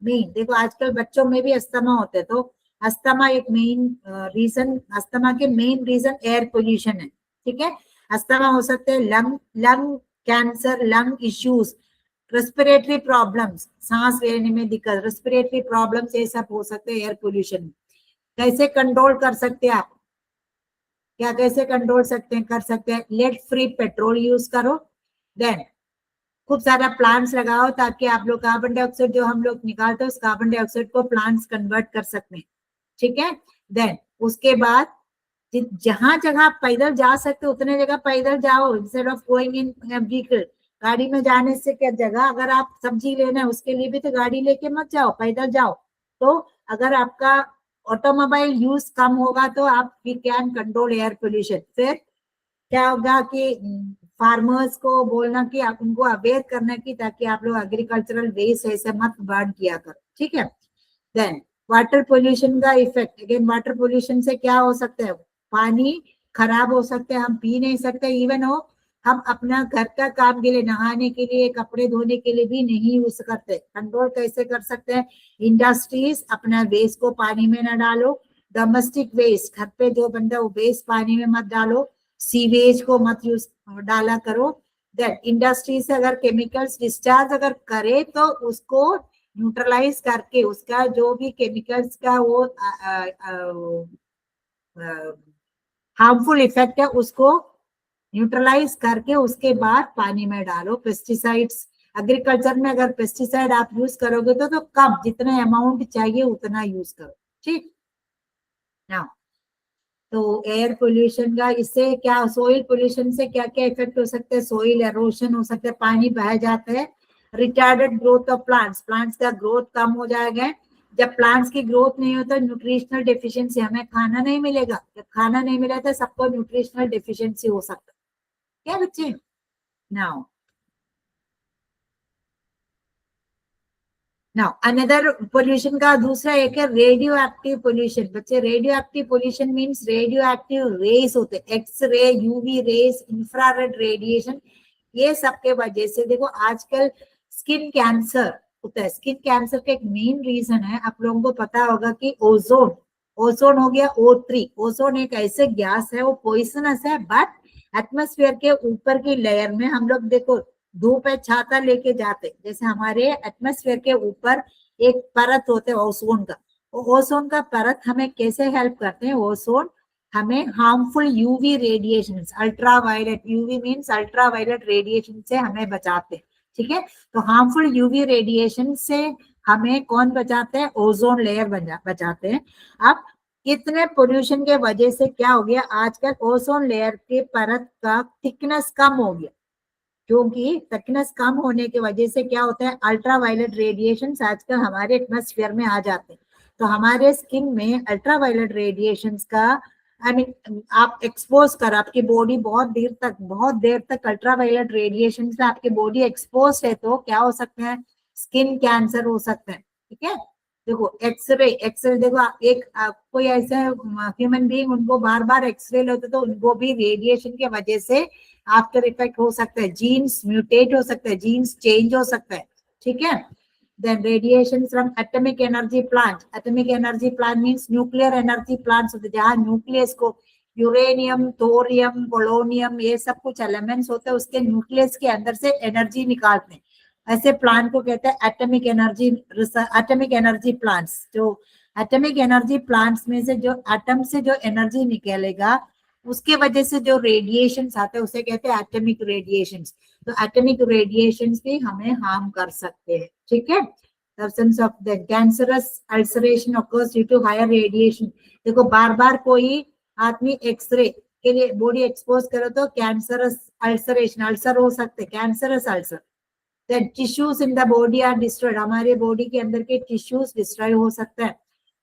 मेन देखो आजकल बच्चों में भी अस्थमा होते हैं, तो अस्थमा एक मेन रीजन, अस्थमा के मेन रीजन एयर पोल्यूशन है, ठीक है। अस्थमा हो सकते हैं, lung cancer, lung issues, respiratory problems, सांस लेने में दिक्कत, रेस्पिरेटरी प्रॉब्लम्स, ये सब हो सकते हैं एयर पोल्यूशन में। कैसे कंट्रोल कर सकते हैं आप, क्या कैसे कंट्रोल कर सकते हैं, लेड फ्री पेट्रोल यूज करो, देन खूब सारा प्लांट्स लगाओ ताकि आप लोग कार्बन डाइऑक्साइड जो हम लोग निकालते हैं उस कार्बन डाइऑक्साइड को प्लांट्स कन्वर्ट कर सकते हैं, ठीक है। देन उसके बाद जहां जगह पैदल जा सकते उतने जगह पैदल जाओ, instead of going in vehicle. गाड़ी में जाने से क्या, जगह अगर आप सब्जी लेना है उसके लिए भी तो गाड़ी लेके मत जाओ, पैदल जाओ। तो अगर आपका ऑटोमोबाइल यूज कम होगा तो आप we can control air pollution. फिर क्या होगा कि फार्मर्स को बोलना कि आप उनको अवेयर करना कि ताकि आप लोग एग्रीकल्चरल वेस्ट ऐसे मत बर्न किया करो, ठीक है। देन वाटर पोल्यूशन का इफेक्ट, अगेन वाटर पोल्यूशन से क्या हो सकता है, पानी खराब हो सकता है, हम पी नहीं सकते, इवन हो हम अपना घर का काम के लिए, नहाने के लिए, कपड़े धोने के लिए भी नहीं यूज करते। कंट्रोल कैसे कर सकते हैं, इंडस्ट्रीज अपना वेस्ट को पानी में ना डालो, डोमेस्टिक वेस्ट घर पे जो बनता है वो वेस्ट पानी में मत डालो, सीवेज को मत यूज डाला करो। देन इंडस्ट्री से अगर केमिकल्स डिस्चार्ज अगर करे तो उसको न्यूट्रलाइज करके उसका जो भी केमिकल्स का वो हार्मफुल इफेक्ट है उसको न्यूट्रलाइज करके उसके बाद पानी में डालो। पेस्टिसाइड्स, एग्रीकल्चर में अगर पेस्टिसाइड आप यूज करोगे तो कम, जितना अमाउंट चाहिए उतना यूज करो, ठीक। नाउ तो एयर पोल्यूशन का इससे क्या, सोइल पोल्यूशन से क्या क्या इफेक्ट हो सकते हैं, सोइल एरोशन हो सकता है, पानी बह जाता है, retarded growth of plants, plants का ग्रोथ कम हो जाएगा। जब प्लांट्स की ग्रोथ नहीं होता, न्यूट्रिशनल डेफिशिएंसी, हमें खाना नहीं मिलेगा, जब खाना नहीं मिला तो सबको न्यूट्रिशनल डेफिशिएंसी हो सकता है, क्या बच्चे। नाउ नाउ अनदर पोल्यूशन का दूसरा एक है रेडियो एक्टिव पोल्यूशन। बच्चे radioactive pollution means radioactive rays होते हैं, X ray, UV rays, infrared radiation, ये सबके वजह से देखो आजकल स्किन कैंसर होता है। स्किन कैंसर का एक मेन रीजन है, आप लोगों को पता होगा कि ओजोन, ओजोन हो गया O3। ओजोन एक ऐसे गैस है, वो पॉइजनस है, बट एटमॉस्फेयर के ऊपर की लेयर में हम लोग देखो धूप है छाता लेके जाते, जैसे हमारे एटमॉस्फेयर के ऊपर एक परत होते है ओजोन का, ओजोन का परत हमें कैसे हेल्प करते हैं, ओजोन हमें harmful UV radiation, ultraviolet, UV means ultraviolet radiation से हमें बचाते हैं, ठीक है। तो हार्मफुल यूवी रेडिएशन से हमें कौन बचाते हैं, ओजोन लेयर बचाते हैं। अब इतने पोल्यूशन के वजह से क्या हो गया, आजकल ओजोन लेयर के परत का थिकनेस कम हो गया, क्योंकि थिकनेस कम होने की वजह से क्या होता है, अल्ट्रा वायलेट रेडिएशन आजकल हमारे एटमॉस्फेयर में आ जाते हैं। तो हमारे स्किन में अल्ट्रा वायलेट रेडिएशन का आई मीन आप एक्सपोज कर, आपकी बॉडी बहुत देर तक अल्ट्रा वायलेट रेडिएशन से आपकी बॉडी एक्सपोज है, तो क्या हो सकता है, स्किन कैंसर हो सकता है, ठीक है। देखो एक्सरे देखो कोई ऐसे ह्यूमन बीइंग उनको बार बार एक्सरे लेते तो उनको भी रेडिएशन की वजह से आफ्टर इफेक्ट हो सकता है, जीन्स म्यूटेट हो सकता है, जीन्स चेंज हो सकता है, ठीक है। Then radiation from atomic energy plant, atomic energy plant means nuclear energy plants होते हैं, जहां न्यूक्लियस को यूरेनियम, थोरियम, पोलोनियम, ये सब कुछ एलिमेंट्स होते हैं, उसके न्यूक्लियस के अंदर से एनर्जी निकालते हैं, ऐसे प्लांट को कहते हैं एटॉमिक एनर्जी प्लांट्स। जो एटॉमिक एनर्जी प्लांट्स में से जो एटम से जो एनर्जी निकलेगा, उसके वजह से जो रेडिएशन आते हैं उसे कहते हैं एटॉमिक रेडिएशन। तो एटॉमिक रेडिएशन भी हमें हार्म कर सकते हैं, ठीक है। Absence of the cancerous ulceration occurs due to higher radiation। देखो बार बार कोई आदमी एक्सरे के लिए बॉडी एक्सपोज करो तो कैंसरस अल्सरेशन, अल्सर हो सकते हैं, cancerous ulcer. Then tissues in the body are destroyed, हमारे बॉडी के अंदर के टिश्यूज डिस्ट्रॉय हो सकता है।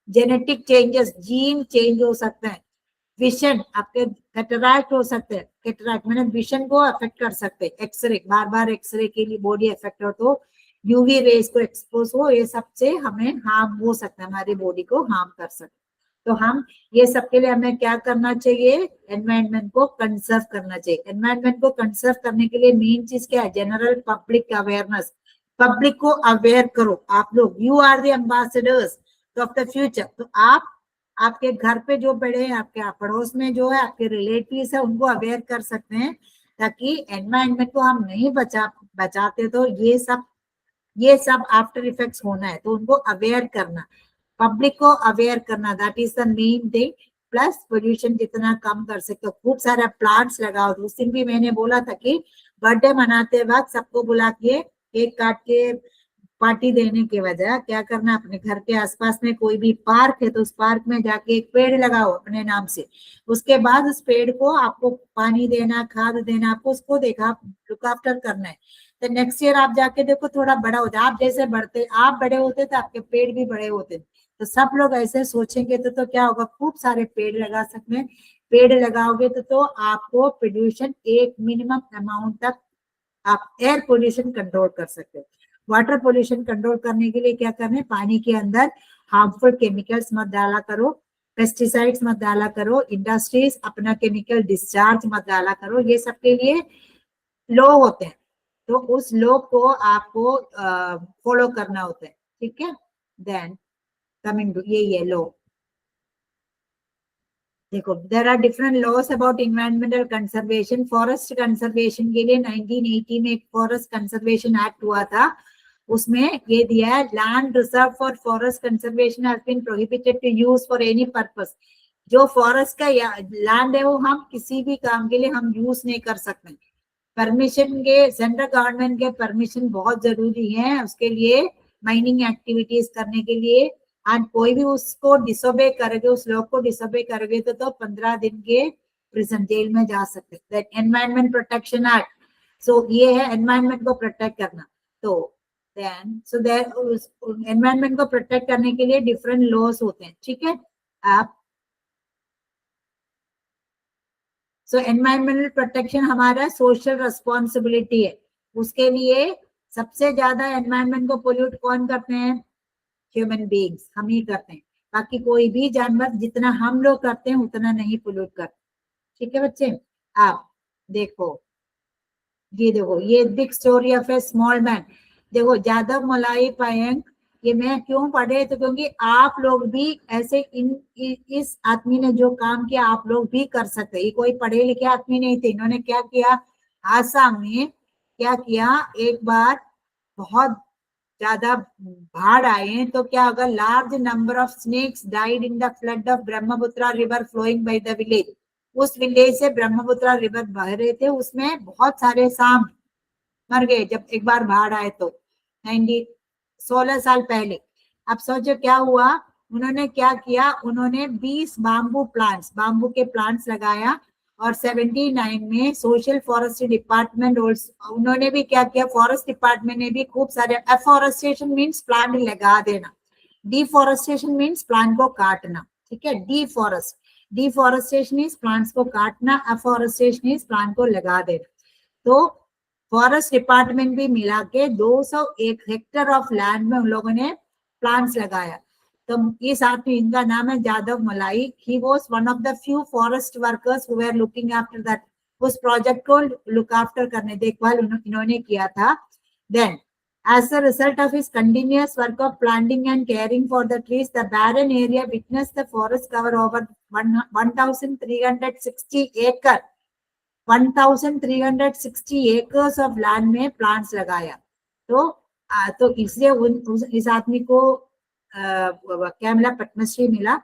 जेनेटिक चेंजेस, जीन चेंज हो सकता है। विजन, आपके कैटरैक्ट हो सकते हैं, कैटरैक्ट मैंने विजन को अफेक्ट कर सकते हैं, एक्सरे बार बार एक्सरे के लिए बॉडी अफेक्ट हो तो यूवी रेज को एक्सपोज हो, ये सबसे हमें हार्म हो सकता है, हमारी बॉडी को हार्म कर सकते हैं। तो हम ये सब के लिए हमें क्या करना चाहिए, एनवायरनमेंट को कंजर्व करना चाहिए। एनवायरनमेंट को कंजर्व करने के लिए मेन चीज क्या है, जनरल पब्लिक अवेयरनेस, पब्लिक को अवेयर करो। आप लोग you are the ambassadors of the future. तो आप आपके घर पे जो बड़े हैं, आपके पड़ोस में जो है, आपके रिलेटिव्स है, उनको अवेयर कर सकते हैं, ताकि एनवायरनमेंट को हम नहीं बचाते तो ये सब आफ्टर इफेक्ट्स होना है, तो उनको अवेयर करना, पब्लिक को अवेयर करना, that is the main thing. Plus pollution जितना कम कर सकते हो, खूब सारा प्लांट्स लगाओ। उस दिन भी मैंने बोला था कि बर्थडे मनाते वक्त सबको बुला के केक काट के पार्टी देने के बजाय क्या करना, अपने घर के आसपास में कोई भी पार्क है तो उस पार्क में जाके एक पेड़ लगाओ अपने नाम से। उसके बाद उस पेड़ को आपको पानी देना, खाद देना, आपको उसको देखा लुक आफ्टर करना है। तो नेक्स्ट ईयर आप जाके देखो थोड़ा बड़ा हो जाए, आप जैसे आप बड़े होते तो आपके पेड़ भी बड़े होते। तो सब लोग ऐसे सोचेंगे तो क्या होगा, खूब सारे पेड़ लगा सकते हैं। पेड़ लगाओगे तो आपको पोल्यूशन एक मिनिमम अमाउंट तक आप एयर पोल्यूशन कंट्रोल कर सकते हो। वाटर पोल्यूशन कंट्रोल करने के लिए क्या करना है, पानी के अंदर हार्मफुल केमिकल्स मत डाला करो, पेस्टिसाइड्स मत डाला करो, इंडस्ट्रीज अपना केमिकल डिस्चार्ज मत डाला करो, ये सब के लिए लॉ होते हैं, तो उस लॉ को आपको फॉलो करना होता है, ठीक है। देन कमिंग टू ये लॉ, देखो there are different laws about environmental conservation. Forest conservation के लिए 1980 में एक फॉरेस्ट कंजर्वेशन एक्ट हुआ था, उसमें ये दिया है, land reserve for forest conservation has been prohibited to use for any purpose. जो फॉरेस्ट का लैंड है वो हम किसी भी काम के लिए हम यूज नहीं कर सकते। परमिशन के, सेंट्रल गवर्नमेंट के परमिशन बहुत जरूरी है उसके लिए, माइनिंग एक्टिविटीज करने के लिए, एंड कोई भी उसको डिसोबे करोगे, उस लॉ को डिसोबे करोगे तो 15 दिन के प्रिजन जेल में जा सकते हैं। एनवायरमेंट प्रोटेक्शन एक्ट, सो ये है एनवायरमेंट को प्रोटेक्ट करना। तो देन सो देयर एनवायरमेंट को प्रोटेक्ट करने के लिए डिफरेंट लॉज होते हैं, ठीक है। आप सो एनवायरमेंटल प्रोटेक्शन हमारा सोशल रिस्पॉन्सिबिलिटी है। उसके लिए सबसे ज्यादा एनवायरमेंट को पोल्यूट कौन करते हैं? ह्यूमन बीइंग्स, हम ही करते हैं। बाकी कोई भी जानवर जितना हम लोग करते हैं उतना नहीं पोल्यूट करते, ठीक है बच्चे। आप देखो, ये देखो, ये big story of A small man. देखो जादव मलाई पायंग, ये मैं क्यों पढ़े तो क्योंकि आप लोग भी ऐसे इस आदमी ने जो काम किया आप लोग भी कर सकते। ये कोई पढ़े लिखे आदमी नहीं थे। इन्होंने क्या किया, आसाम में क्या किया, एक बार बहुत ज्यादा बाढ़ आए तो क्या होगा, large number of snakes died in the flood of Brahmaputra river flowing by the village. उस विलेज से ब्रह्मपुत्र रिवर बह रहे थे, उसमें बहुत सारे सांप मर गए जब एक बार बाढ़ आए तो 16 साल पहले। अब सोचो क्या हुआ, उन्होंने क्या किया, उन्होंने 20 बाम्बू के प्लांट्स लगाया। और 79 में सोशल फॉरेस्ट्री डिपार्टमेंट उन्होंने भी क्या किया, फॉरेस्ट डिपार्टमेंट ने भी खूब सारे, एफॉरेस्टेशन मीन्स प्लांट लगा देना, डिफॉरेस्टेशन मीन्स प्लांट को काटना, ठीक है। डिफॉरेस्टेशन इज प्लांट्स को काटना, एफॉरेस्टेशन इज प्लांट को लगा देना। तो फॉरेस्ट डिपार्टमेंट भी मिला के 201 हेक्टेयर ऑफ लैंड में उन लोगों ने प्लांट्स लगाया। तो इस आदमी, इनका नाम है Jadav Molai, he was one of the few forest workers who were looking after that. उस प्रोजेक्ट को लुक आफ्टर करने, देखभाल इन्होंने किया था। Then as a result of his continuous work of planting and caring for the trees, the barren area witnessed the forest cover over 1360 acre 1360 acres of land में plants लगाया। तो इसलिए इस आदमी को क्या मिला, पद्मश्री मिला।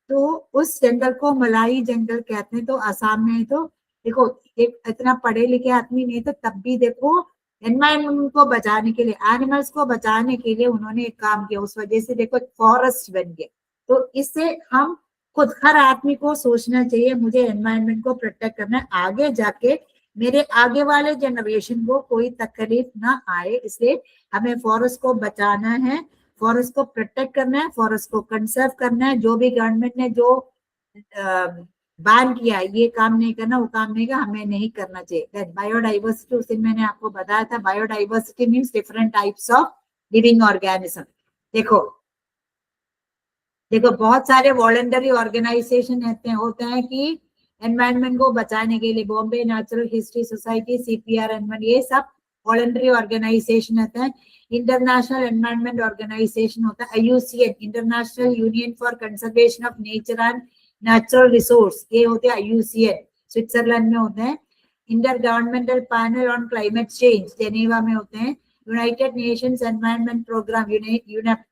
तो उस जंगल को मलाई जंगल कहते हैं। तो आसाम में तो देखो, एक इतना पढ़े लिखे आदमी नहीं, तो तब भी देखो एनवायरमेंट को बचाने के लिए, एनिमल्स को बचाने के लिए उन्होंने एक काम किया। उस वजह से देखो फॉरेस्ट बन गए। तो इससे हम खुद, हर आदमी को सोचना चाहिए मुझे एनवायरमेंट को प्रोटेक्ट करना है, आगे जाके मेरे आगे वाले जनरेशन को कोई तकलीफ ना आए। इसलिए हमें फॉरेस्ट को बचाना है, फॉरेस्ट को प्रोटेक्ट करना है, फॉरेस्ट को कंजर्व करना है। जो भी गवर्नमेंट ने जो बैन किया, ये काम नहीं करना, वो काम नहीं करना, हमें नहीं करना चाहिए। बायोडाइवर्सिटी, उस दिन मैंने आपको बताया था, biodiversity means different types of living organism. देखो बहुत सारे वॉलंटरी ऑर्गेनाइजेशन होते हैं कि एनवायरनमेंट को बचाने के लिए, Bombay natural history society, CPR environment, ये सब वॉलंटरी ऑर्गेनाइजेशन होते हैं। इंटरनेशनल एनवायरनमेंट ऑर्गेनाइजेशन होता है IUCN, international union for conservation of nature and natural resource, ये होते हैं IUCN, स्विट्जरलैंड में होते हैं। Intergovernmental panel on climate change, Geneva में होते हैं। United Nations environment programme, UNEP,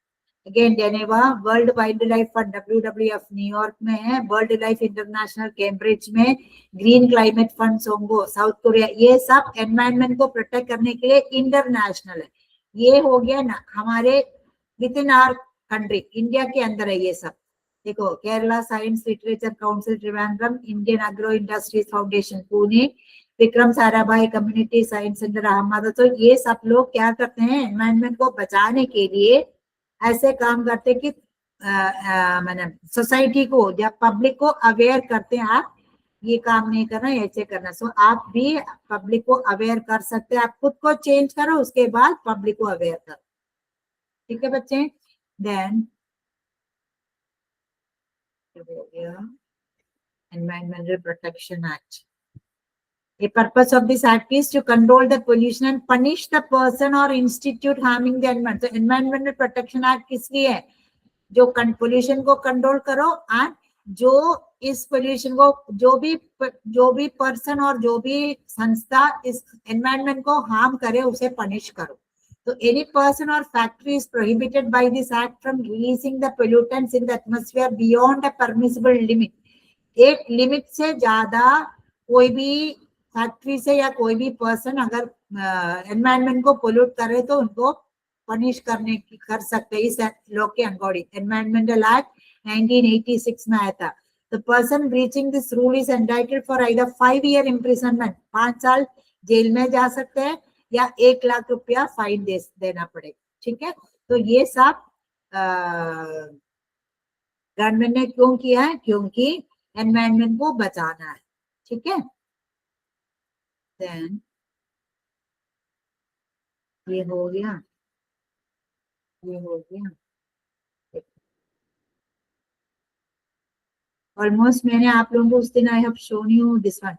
again Geneva. World wildlife fund, WWF New York में है। वर्ल्ड लाइफ इंटरनेशनल कैम्ब्रिज में। Green climate fund Songdo, South Korea. ये सब एनवायरनमेंट को protect करने के लिए इंटरनेशनल है। ये हो गया ना हमारे within our country, India के अंदर है ये सब। देखो Kerala science literature council Trivandrum, Indian agro industries foundation Pune, Vikram Sarabhai community science centre Ahmedabad. तो ये सब लोग क्या करते हैं, एनवायरनमेंट को बचाने के लिए ऐसे काम करते कि मैंने सोसाइटी को या पब्लिक को अवेयर करते हैं, आप ये काम नहीं करना, ऐसे करना। सो आप भी पब्लिक को अवेयर कर सकते हैं। आप खुद को चेंज करो, उसके बाद पब्लिक को अवेयर करो, ठीक है बच्चे। Then environmental protection act, the purpose of this act is to control the pollution and punish the person or institute harming the environment. तो environmental protection act किस लिए है, जो पोल्यूशन को कंट्रोल करो एंड जो इस पोल्यूशन को, जो भी पर्सन और जो भी संस्था इस एनवायरनमेंट को हार्म करे उसे पनिश करो। तो एनी पर्सन और factory is prohibited by this act from releasing the pollutants in the atmosphere beyond a permissible limit. एक लिमिट से ज्यादा कोई भी फैक्ट्री से या कोई भी पर्सन अगर एनवायरनमेंट को पोल्यूट करे तो उनको पनिश करने की कर सकते हैं इस लॉ के अकॉर्डिंग। एनवायरमेंटल एक्ट 1986 में आया था। The person breaching this rule is entitled for either 5 year imprisonment, 5 साल जेल में जा सकते हैं, या 1 लाख रुपया फाइन देना पड़ेगा। ठीक है, तो ये सब गवर्नमेंट ने क्यों किया है? क्योंकि एनवायरमेंट को बचाना है। ठीक है, देन ये हो गया, ये हो गया ऑलमोस्ट। मैंने आप लोगों को उस दिन I have shown you this one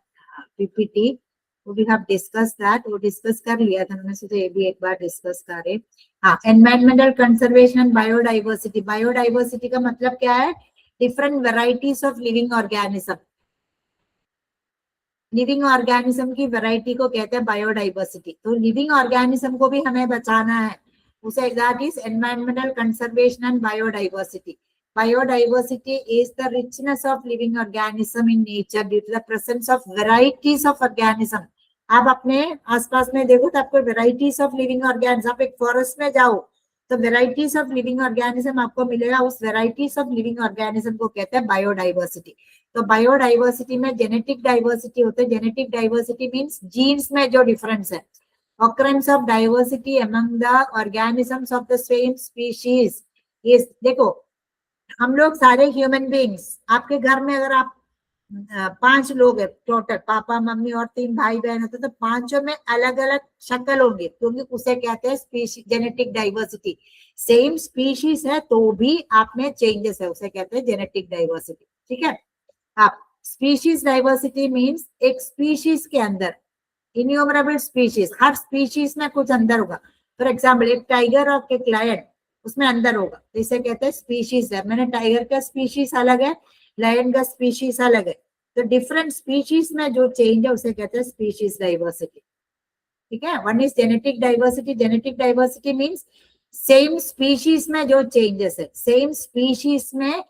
PPT, वो वी हैव डिस्कस दैट, वो डिस्कस कर लिया था, मैंने सोचा ये भी एक बार डिस्कस करें। हाँ, environmental conservation and biodiversity. Biodiversity का मतलब क्या है? Different varieties of living organism. Living organism की वैरायटी को कहते हैं बायोडाइवर्सिटी। तो लिविंग ऑर्गेनिज्म को भी हमें बचाना है, उसे that is environmental conservation and biodiversity. Biodiversity is the richness of living organism in nature due to the presence of varieties of organism. आप अपने आसपास में देखो तो आपको varieties of living organism, आप एक फॉरेस्ट में जाओ तो varieties of living organism आपको मिलेगा, उस varieties of living organism को कहते हैं बायोडाइवर्सिटी। तो बायोडाइवर्सिटी में जेनेटिक डाइवर्सिटी होता है। जेनेटिक डाइवर्सिटी मीन्स जीन्स में जो डिफरेंस है, occurrence of diversity among the organisms of the same species is, देखो हम लोग सारे ह्यूमन बींग्स, आपके घर में अगर आप 5 लोग है टोटल, पापा मम्मी और 3 भाई बहन होते तो 5 में अलग अलग शक्ल होंगे, क्योंकि उसे कहते हैं species, genetic diversity. Same species है तो भी आप में चेंजेस है, उसे कहते हैं जेनेटिक डाइवर्सिटी। ठीक है, आप स्पीशीज डाइवर्सिटी मीन्स एक स्पीशीज के अंदर इन्यूमरेबल स्पीशीज, हर स्पीशीज में कुछ अंदर होगा। फॉर एग्जाम्पल एक टाइगर और एक लायन, उसमें अंदर होगा, तो इसे कहते हैं स्पीशीज है। मैंने टाइगर का स्पीशीज अलग है, लायन का स्पीशीज अलग है, तो डिफरेंट स्पीशीज में जो चेंज है उसे कहते हैं स्पीशीज डाइवर्सिटी। ठीक है, one is genetic diversity. Genetic diversity means same species में जो चेंजेस है, सेम स्पीशीज में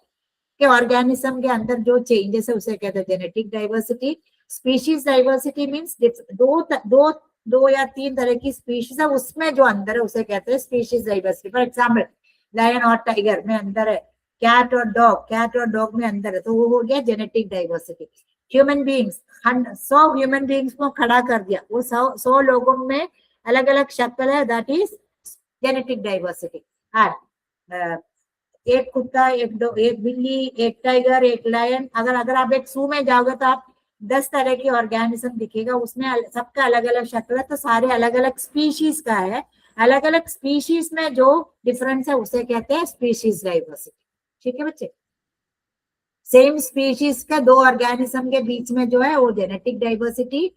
के ऑर्गेनिज्म के अंदर जो चेंजेस है उसे कहते हैं genetic diversity. Species diversity means दो या 3 तरह की स्पीशीज है, उसमें जो अंदर है उसे कहते हैं species diversity. For example lion और टाइगर में अंदर है, कैट और डॉग में अंदर है, तो वो हो गया genetic diversity. Human beings, 100 human beings को खड़ा कर दिया, वो 100 लोगों में अलग अलग शक्ल है, दैट इज जेनेटिक डाइवर्सिटी। एक कुत्ता, एक बिल्ली, एक टाइगर, एक लायन, अगर आप एक जू में जाओगे तो आप 10 तरह की ऑर्गेनिज्म दिखेगा, उसमें सबका अलग अलग शक्ल है, तो सारे अलग अलग स्पीशीज का है। अलग अलग स्पीशीज में जो डिफरेंस है उसे कहते हैं स्पीशीज डाइवर्सिटी। ठीक है बच्चे, सेम स्पीशीज का 2 ऑर्गेनिज्म के बीच में जो है वो जेनेटिक डाइवर्सिटी,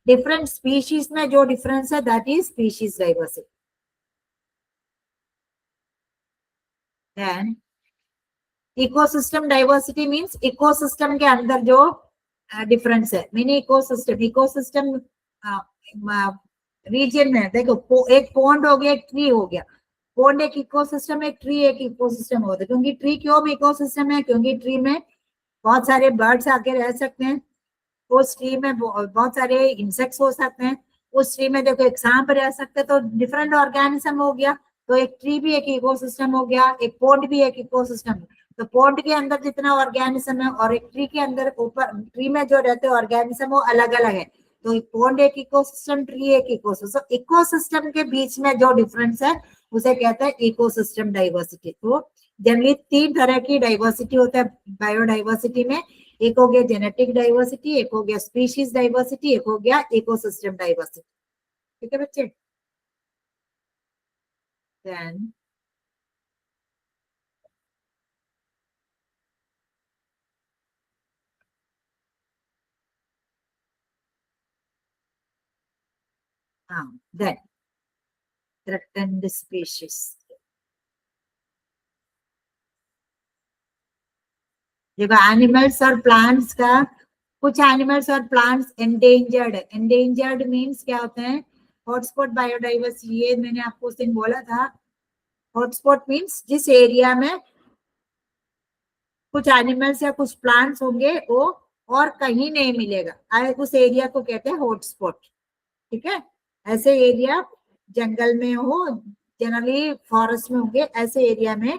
डिफरेंट स्पीशीज में जो डिफरेंस है that is species diversity. Then ecosystem diversity means ecosystem के अंदर जो डिफरेंस है। मिनी इकोसिस्टम रीजन में देखो, एक पॉन्ड हो गया, एक ट्री हो गया। पॉन्ड एक इकोसिस्टम है, ट्री एक इकोसिस्टम होता है। क्योंकि ट्री क्यों भी इकोसिस्टम है? क्योंकि ट्री में बहुत सारे बर्ड्स आके रह सकते हैं, उस ट्री में बहुत सारे इंसेक्ट्स हो सकते हैं, उस ट्री में देखो एक सांप रह सकते हैं, तो डिफरेंट ऑर्गेनिज्म हो गया। तो एक ट्री भी एक इकोसिस्टम हो गया, एक पॉन्ड भी एक इकोसिस्टम। तो पॉन्ड के अंदर जितना ऑर्गेनिज्म है और एक ट्री के अंदर ऊपर ट्री में जो रहते हैं ऑर्गेनिज्म वो अलग अलग है। तो पॉन्ड एक इकोसिस्टम, ट्री एक इकोसिस्टम। इकोसिस्टम के बीच में जो डिफरेंस है उसे कहते हैं इकोसिस्टम डाइवर्सिटी। तो जनरली 3 तरह की डाइवर्सिटी होता है बायोडाइवर्सिटी में। एक हो गया जेनेटिक डाइवर्सिटी, एक हो गया स्पीशीज डाइवर्सिटी, एक हो गया इकोसिस्टम डाइवर्सिटी। ठीक है बच्चे, देन देन थ्रेटन्ड स्पीशीज। देखो एनिमल्स और प्लांट्स का, कुछ एनिमल्स और प्लांट्स एंडेंजर्ड है। एंडेंजर्ड मीन्स क्या होते हैं? हॉटस्पॉट बायोडाइवर्सिटी, ये मैंने आपको उस दिन बोला था। हॉटस्पॉट मीन्स जिस एरिया में कुछ एनिमल्स या कुछ प्लांट्स होंगे वो और कहीं नहीं मिलेगा, उस एरिया को कहते हैं हॉटस्पॉट। ठीक है, ऐसे एरिया जंगल में हो, जनरली फॉरेस्ट में होंगे, ऐसे एरिया में,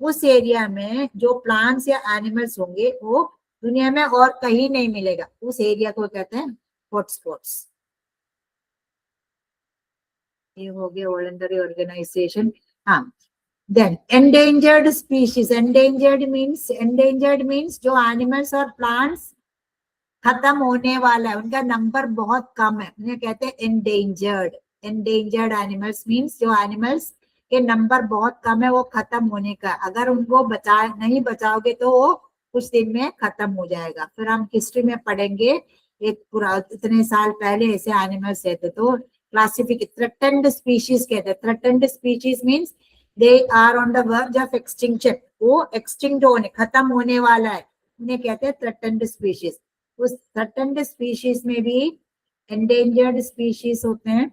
उस एरिया में जो प्लांट्स या एनिमल्स होंगे वो दुनिया में और कहीं नहीं मिलेगा, उस एरिया को कहते हैं हॉटस्पॉट्स। ये हो गया वॉलंटरी ऑर्गेनाइजेशन। हाँ, then endangered species. Endangered means जो एनिमल्स और प्लांट्स खत्म होने वाला है, उनका नंबर बहुत कम है, उन्हें कहते हैं एंडेंजर्ड। एंडेंजर्ड एनिमल्स मीन्स जो एनिमल्स के नंबर बहुत कम है, वो खत्म होने का, अगर उनको नहीं बचाओगे तो वो कुछ दिन में खत्म हो जाएगा। फिर हम हिस्ट्री में पढ़ेंगे, एक पूरा इतने साल पहले ऐसे एनिमल्स रहते, तो क्लासिफिक थ्रेटेंड स्पीशीज कहते हैं। Threatened species means they are on the verge of extinction, वो एक्सटिंक्ट होने, खत्म होने वाला है, उन्हें कहते हैं थ्रेटेंड स्पीशीज। उस थ्रेटेंड स्पीशीज में भी एंडेंजर्ड स्पीशीज होते हैं।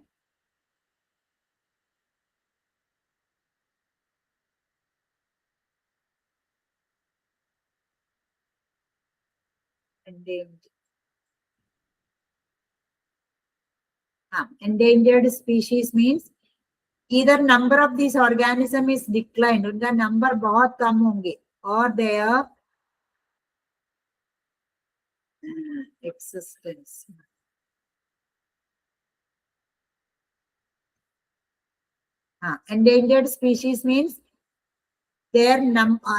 endangered species means either number of these organism is declined, उनका नंबर बहुत कम होंगे, और their existence. Endangered species means their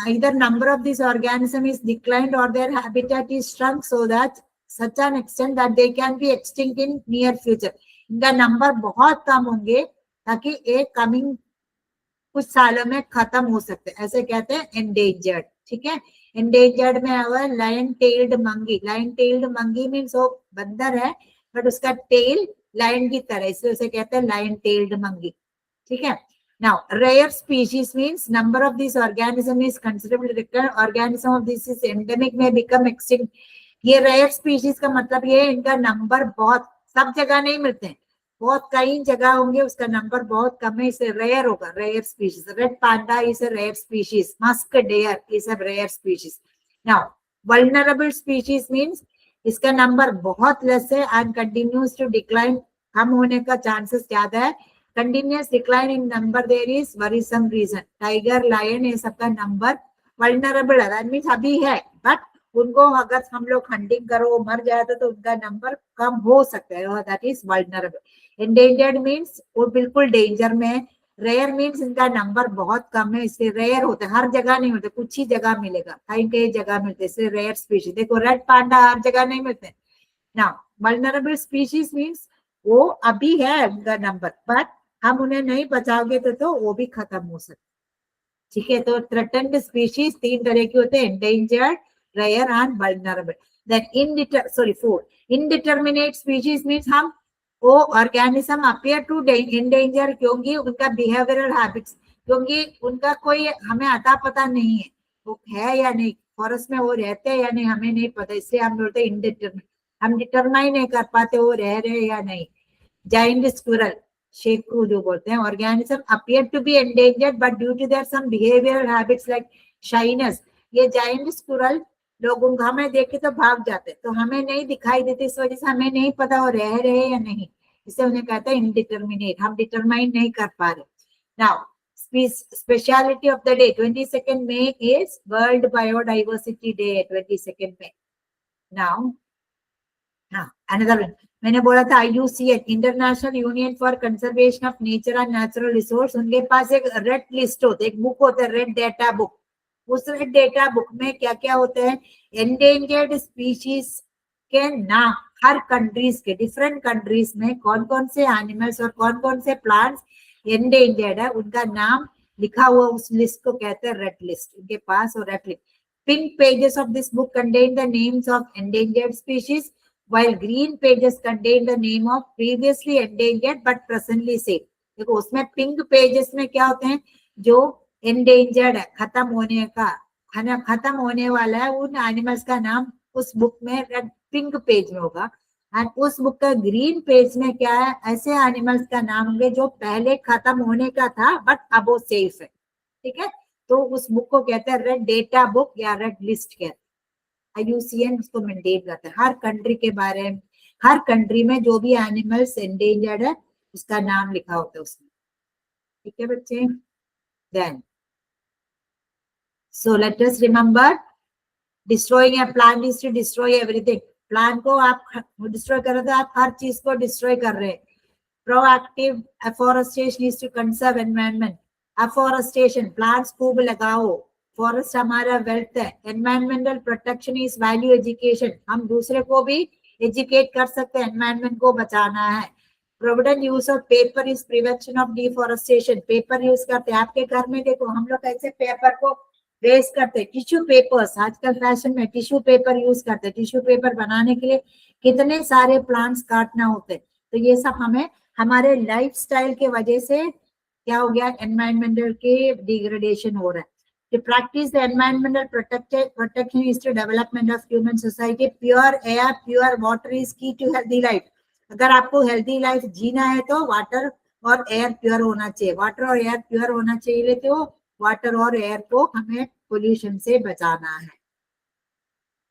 either number of these organism is declined or their habitat is shrunk so that such an extent that they can be extinct in near future. इनका number बहुत कम होंगे ताकि एक coming कुछ सालों में खत्म हो सकते हैं, ऐसे कहते हैं एंडेंजर्ड। ठीक है, एंडेंजर्ड में है lion tailed monkey. Lion tailed monkey means वो बंदर है बट उसका टेल लायन की तरह, इसलिए उसे कहते हैं लायन टेल्ड मंकी। ठीक है, now rare species means number of these organism is considerably rare, organism of this is endemic may become extinct। ये rare species का मतलब ये इनका नंबर बहुत, सब जगह नहीं मिलते हैं, बहुत कई जगह होंगे, उसका नंबर बहुत कम है, इसे रेयर होगा। Rare species, red panda is a rare species, musk deer is a rare species. Now vulnerable species means इसका नंबर बहुत लेस है एंड कंटिन्यूज टू डिक्लाइन, कम होने का चांसेस ज्यादा है। Continuous decline in number there is various reason. Tiger, lion, ये सबका नंबर वल्नरेबल है, दैट मींस अभी है, बट उनको अगर हम लोग हंटिंग करो वो मर जाए तो उनका नंबर कम हो सकता है, that is vulnerable. Endangered means वो बिल्कुल डेंजर में है। रेयर मीन्स इनका नंबर बहुत कम है, इसलिए रेयर होते हैं, हर जगह नहीं होते, कुछ ही जगह मिलेगा, कहीं कहीं जगह मिलते, इसलिए रेयर स्पीशीज। देखो रेड पांडा हर जगह नहीं मिलते। नाउ वल्नरेबल स्पीशीज मीन्स वो अभी है उनका नंबर, बट हम उन्हें नहीं बचाओगे तो वो भी खत्म हो सकते। ठीक है, तो थ्रेटेंड स्पीशीज तीन तरह के होते हैं, endangered, rare and vulnerable. Then four indeterminate species means हम वो ऑर्गेनिज्म अपीयर टू एंडेंजर क्योंकि उनका बिहेवियरल हैबिट्स, क्योंकि उनका कोई हमें अता पता नहीं है वो है या नहीं, फॉरेस्ट में वो रहते हैं या नहीं हमें नहीं पता, इसलिए हम बोलते हैं इनडिटर्मिनेट, हम डिटरमाइन नहीं कर पाते वो रह रहे या नहीं। जाइंट स्क्विरल, शेकू जो बोलते हैं, organism appear to be endangered but due to their some behavioural habits like shyness. ये जाइंट स्क्विरल लोगों को हमें देख के तो भाग जाते, तो हमें नहीं दिखाई देते, इस वजह से हमें नहीं पता वो रह रहे या नहीं, इसे उन्हें कहते हैं इनडिटर्मिनेट, हम डिटरमाइन नहीं कर पा रहे। Now speciality of the day 22 May is world biodiversity day, 22 May. Now another one, मैंने बोला था IUCN, international union for conservation of nature and natural resource, उनके पास एक रेड लिस्ट होता है, एक बुक होता है रेड डेटा बुक। उस रेड डेटा बुक में क्या क्या होते हैं, एंडेंजर्ड स्पीशीज के नाम, हर कंट्रीज के, डिफरेंट कंट्रीज में कौन कौन से एनिमल्स और कौन कौन से प्लांट्स एंडेंजर्ड है उनका नाम लिखा हुआ, उस लिस्ट को कहते हैं रेड लिस्ट, उनके पास। और red list, pink pages of this book contain the names of endangered species while green pages contain the name of previously endangered but presently safe। देखो उसमें पिंक पेजेस में क्या होते हैं, जो endangered है, खत्म होने का, खत्म होने वाला है, उन एनिमल्स का नाम उस बुक में रेड पिंक पेज में होगा। एंड उस बुक का ग्रीन पेज में क्या है, ऐसे एनिमल्स का नाम होंगे जो पहले खत्म होने का था बट अब वो सेफ है। ठीक है, तो उस बुक को कहते हैं रेड डेटा बुक या रेड लिस्ट कहते हैं। IUCN उसको मेंटेन करता है, हर कंट्री के बारे में, हर कंट्री में जो भी एनिमल्स एंडेंजर्ड है उसका नाम लिखा होता है उसमें। ठीक है बच्चे? Then so let us remember, destroying a plant is to destroy everything. Plant को आप डिस्ट्रॉय कर रहे हो तो आप हर चीज को डिस्ट्रॉय कर रहे हैं. Proactive afforestation is to conserve environment. Afforestation, plants खूब लगाओ. फॉरेस्ट हमारा वेल्थ है. Environmental protection is value education. हम दूसरे को भी एजुकेट कर सकते हैं, एनवायरमेंट को बचाना है. Provident use of paper is prevention of deforestation. Paper use करते हैं. आपके घर में देखो हम लोग कैसे पेपर को वेस्ट करते हैं. टिश्यू पेपर्स, आजकल फैशन में टिश्यू पेपर यूज करते हैं. टिश्यू पेपर बनाने के लिए कितने सारे प्लांट्स काटना होते हैं. तो ये सब हमें हमारे लाइफस्टाइल के वजह से क्या हो गया, एनवायरमेंटल के डिग्रेडेशन हो रहा है. To practice the environmental protection is to development of human society. Pure air, pure water is key to healthy life. अगर आपको हेल्दी लाइफ जीना है तो वाटर और एयर प्योर होना चाहिए. वाटर और एयर प्योर होना चाहिए तो वाटर और एयर को हमें पोल्यूशन से बचाना है.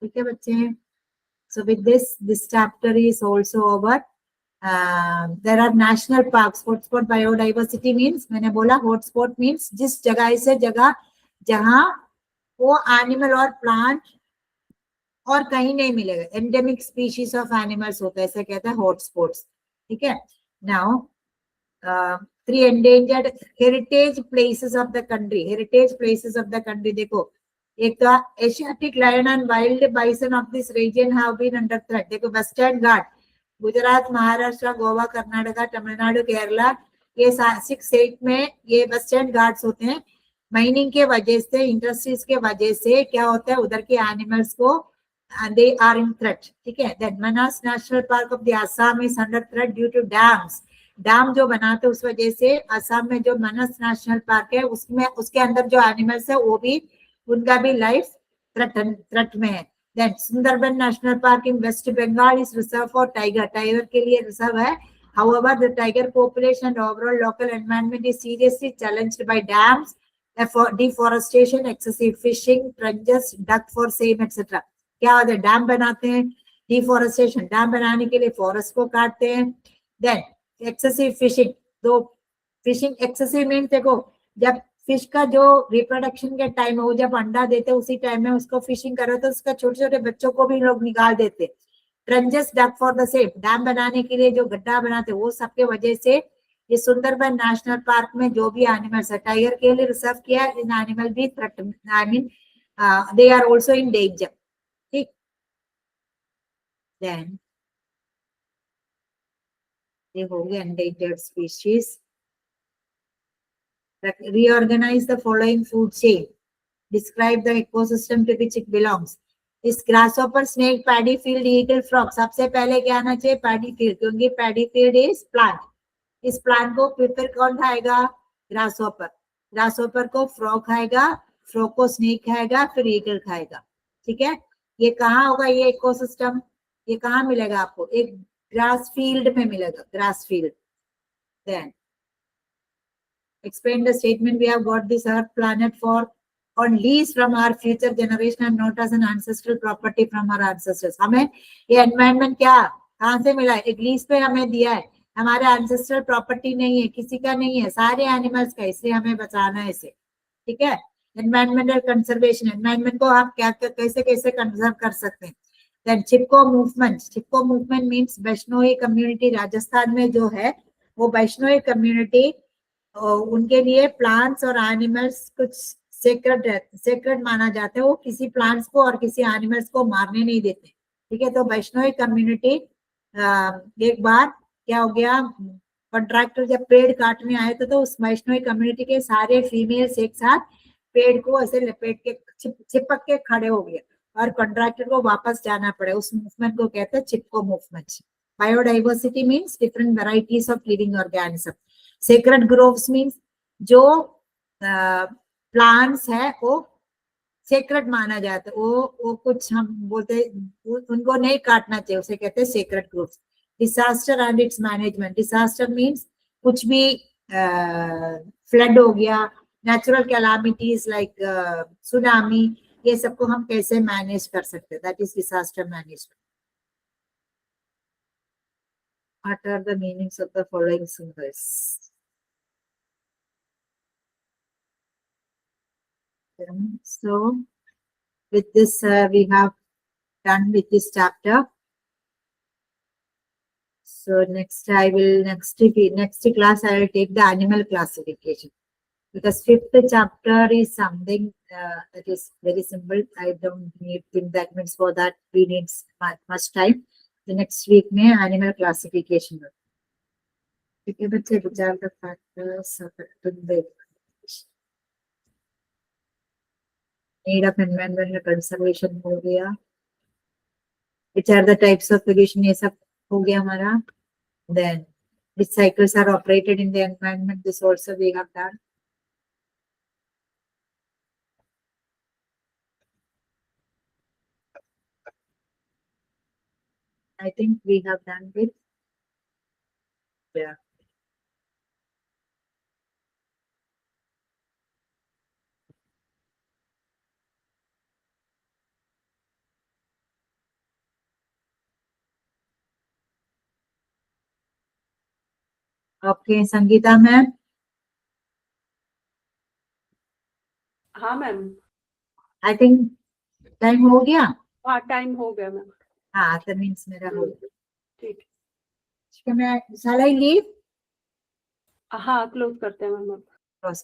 ठीक है बच्चे? So with this chapter is also over. There are national parks. Hotspot biodiversity means, मैंने बोला hotspot means जिस जगह से जगह जहां वो एनिमल और प्लांट और कहीं नहीं मिलेगा. एंडेमिक स्पीशीज ऑफ एनिमल्स होता है, ऐसे कहते हैं हॉटस्पॉट्स. ठीक है. Now 3 endangered heritage places of the country. Heritage places of the country देखो, एक तो Asiatic lion and wild bison of this region have been under threat. देखो वेस्टर्न घाट, गुजरात, महाराष्ट्र, गोवा, कर्नाटका, तमिलनाडु, केरला, ये 6 स्टेट में ये वेस्टर्न घाट्स होते हैं. माइनिंग के वजह से, इंडस्ट्रीज के वजह से क्या होता है, उधर के एनिमल्स को दे आर इन थ्रेट. ठीक है. Then Manas national park of the Assam is under threat due to dams. Dam जो बनाते उस वजह से असम में जो मानस नेशनल पार्क है उसमें उसके अंदर जो एनिमल्स है वो भी, उनका भी लाइफ थ्रेट में है. Then Sundarban national park in west Bengal is reserve for tiger. Tiger के लिए रिजर्व है. However, the tiger population and overall local environment is seriously challenged by dams, deforestation, excessive fishing, trenches dug for same, etc. क्या होता है, dam बनाते हैं, deforestation, dam बनाने के लिए फॉरेस्ट को काटते हैं. Then excessive fishing. तो फिशिंग एक्सेसिव मीन देखो, जब फिश का जो रिप्रोडक्शन के टाइम है वो जब अंडा देते उसी टाइम में उसको फिशिंग करो तो उसका छोटे छोटे बच्चों को भी लोग निकाल देते. ट्रेंजेस डग फॉर द सेम, डैम बनाने के लिए जो गड्ढा बनाते वो सबके वजह से ये सुंदरबन नेशनल पार्क में जो भी एनिमल्स है, टाइगर के लिए रिजर्व किया, इन एनिमल भी threat, I mean they are also in danger. ठीक. देन ये हो गया endangered species. Reorganize the following food chain. Describe the ecosystem to which it belongs. इस grasshopper, snake, paddy field, eagle, frog. सबसे पहले क्या आना चाहिए, paddy field, क्योंकि paddy field is plant. इस प्लांट को फिर कौन खाएगा, ग्रासहॉपर. ग्रासहॉपर को फ्रॉग खाएगा, फ्रॉग को स्नेक खाएगा, फिर ईगल खाएगा. ठीक है. ये कहाँ होगा ये इकोसिस्टम, ये कहाँ मिलेगा आपको, एक ग्रास फील्ड में मिलेगा, grass field. Then explain the statement, we have got this earth planet for on lease from our future generation and not as an ancestral property from our ancestors. हमें ये environment क्या कहाँ से मिला है, एक लीज पे हमें दिया है, हमारा ancestral property नहीं है, किसी का नहीं है, सारे animals का, इसलिए हमें बचाना है इसे. ठीक है. environmental conservation, environment को आप क्या कैसे कैसे कंजर्व कर सकते हैं. then चिपको मूवमेंट. चिपको मूवमेंट मीन्स वैष्णोई कम्युनिटी, राजस्थान में जो है वो वैष्णोई कम्युनिटी, उनके लिए प्लांट्स और एनिमल्स कुछ सेक्रेड माना जाता है. वो किसी प्लांट्स को और किसी एनिमल्स को मारने नहीं देते. ठीक है. तो वैष्णोई कम्युनिटी, एक बार क्या हो गया, कॉन्ट्रैक्टर जब पेड़ काटने आए थे तो उस वैष्णोई कम्युनिटी के सारे फीमेल्स एक साथ पेड़ को ऐसे लपेट के चिपक के खड़े हो गए और कॉन्ट्रैक्टर को वापस जाना पड़े. उस मूवमेंट को कहते हैं Chipko movement. Biodiversity means different varieties of living organism. Sacred groves means जो प्लांट्स है वो सेक्रेड माना जाता है, वो कुछ हम बोलते उनको नहीं काटना चाहिए, उसे कहते हैं sacred groves. Disaster and it's management. Disaster means कुछ भी फ्लड हो गया, नेचुरल कैलामिटीज लाइक सुनामी, ये सबको हम कैसे मैनेज कर सकते हैं, that is disaster management. What are the meanings of the following symbols? So with this, we have done with this chapter. So next next class I will take the animal classification, because fifth chapter is something that is very simple. I don't think that means for that we need much time. The next week में animal classification. Okay, बच्चे विचार the factors affecting the need of environmental conservation हो गया. Which are the types of pollution, ये सब हो गया हमारा. Then which cycles are operated in the environment, this also we have done. I think we have done with, yeah. Okay, Sangeeta ma'am. हाँ ma'am. I think time हो गया. हाँ time हो गया मैम. हाँ, that means मेरा हो गया. ठीक. ठीक है, मैं shall I leave? हाँ क्लोज करते हैं मैम. Close.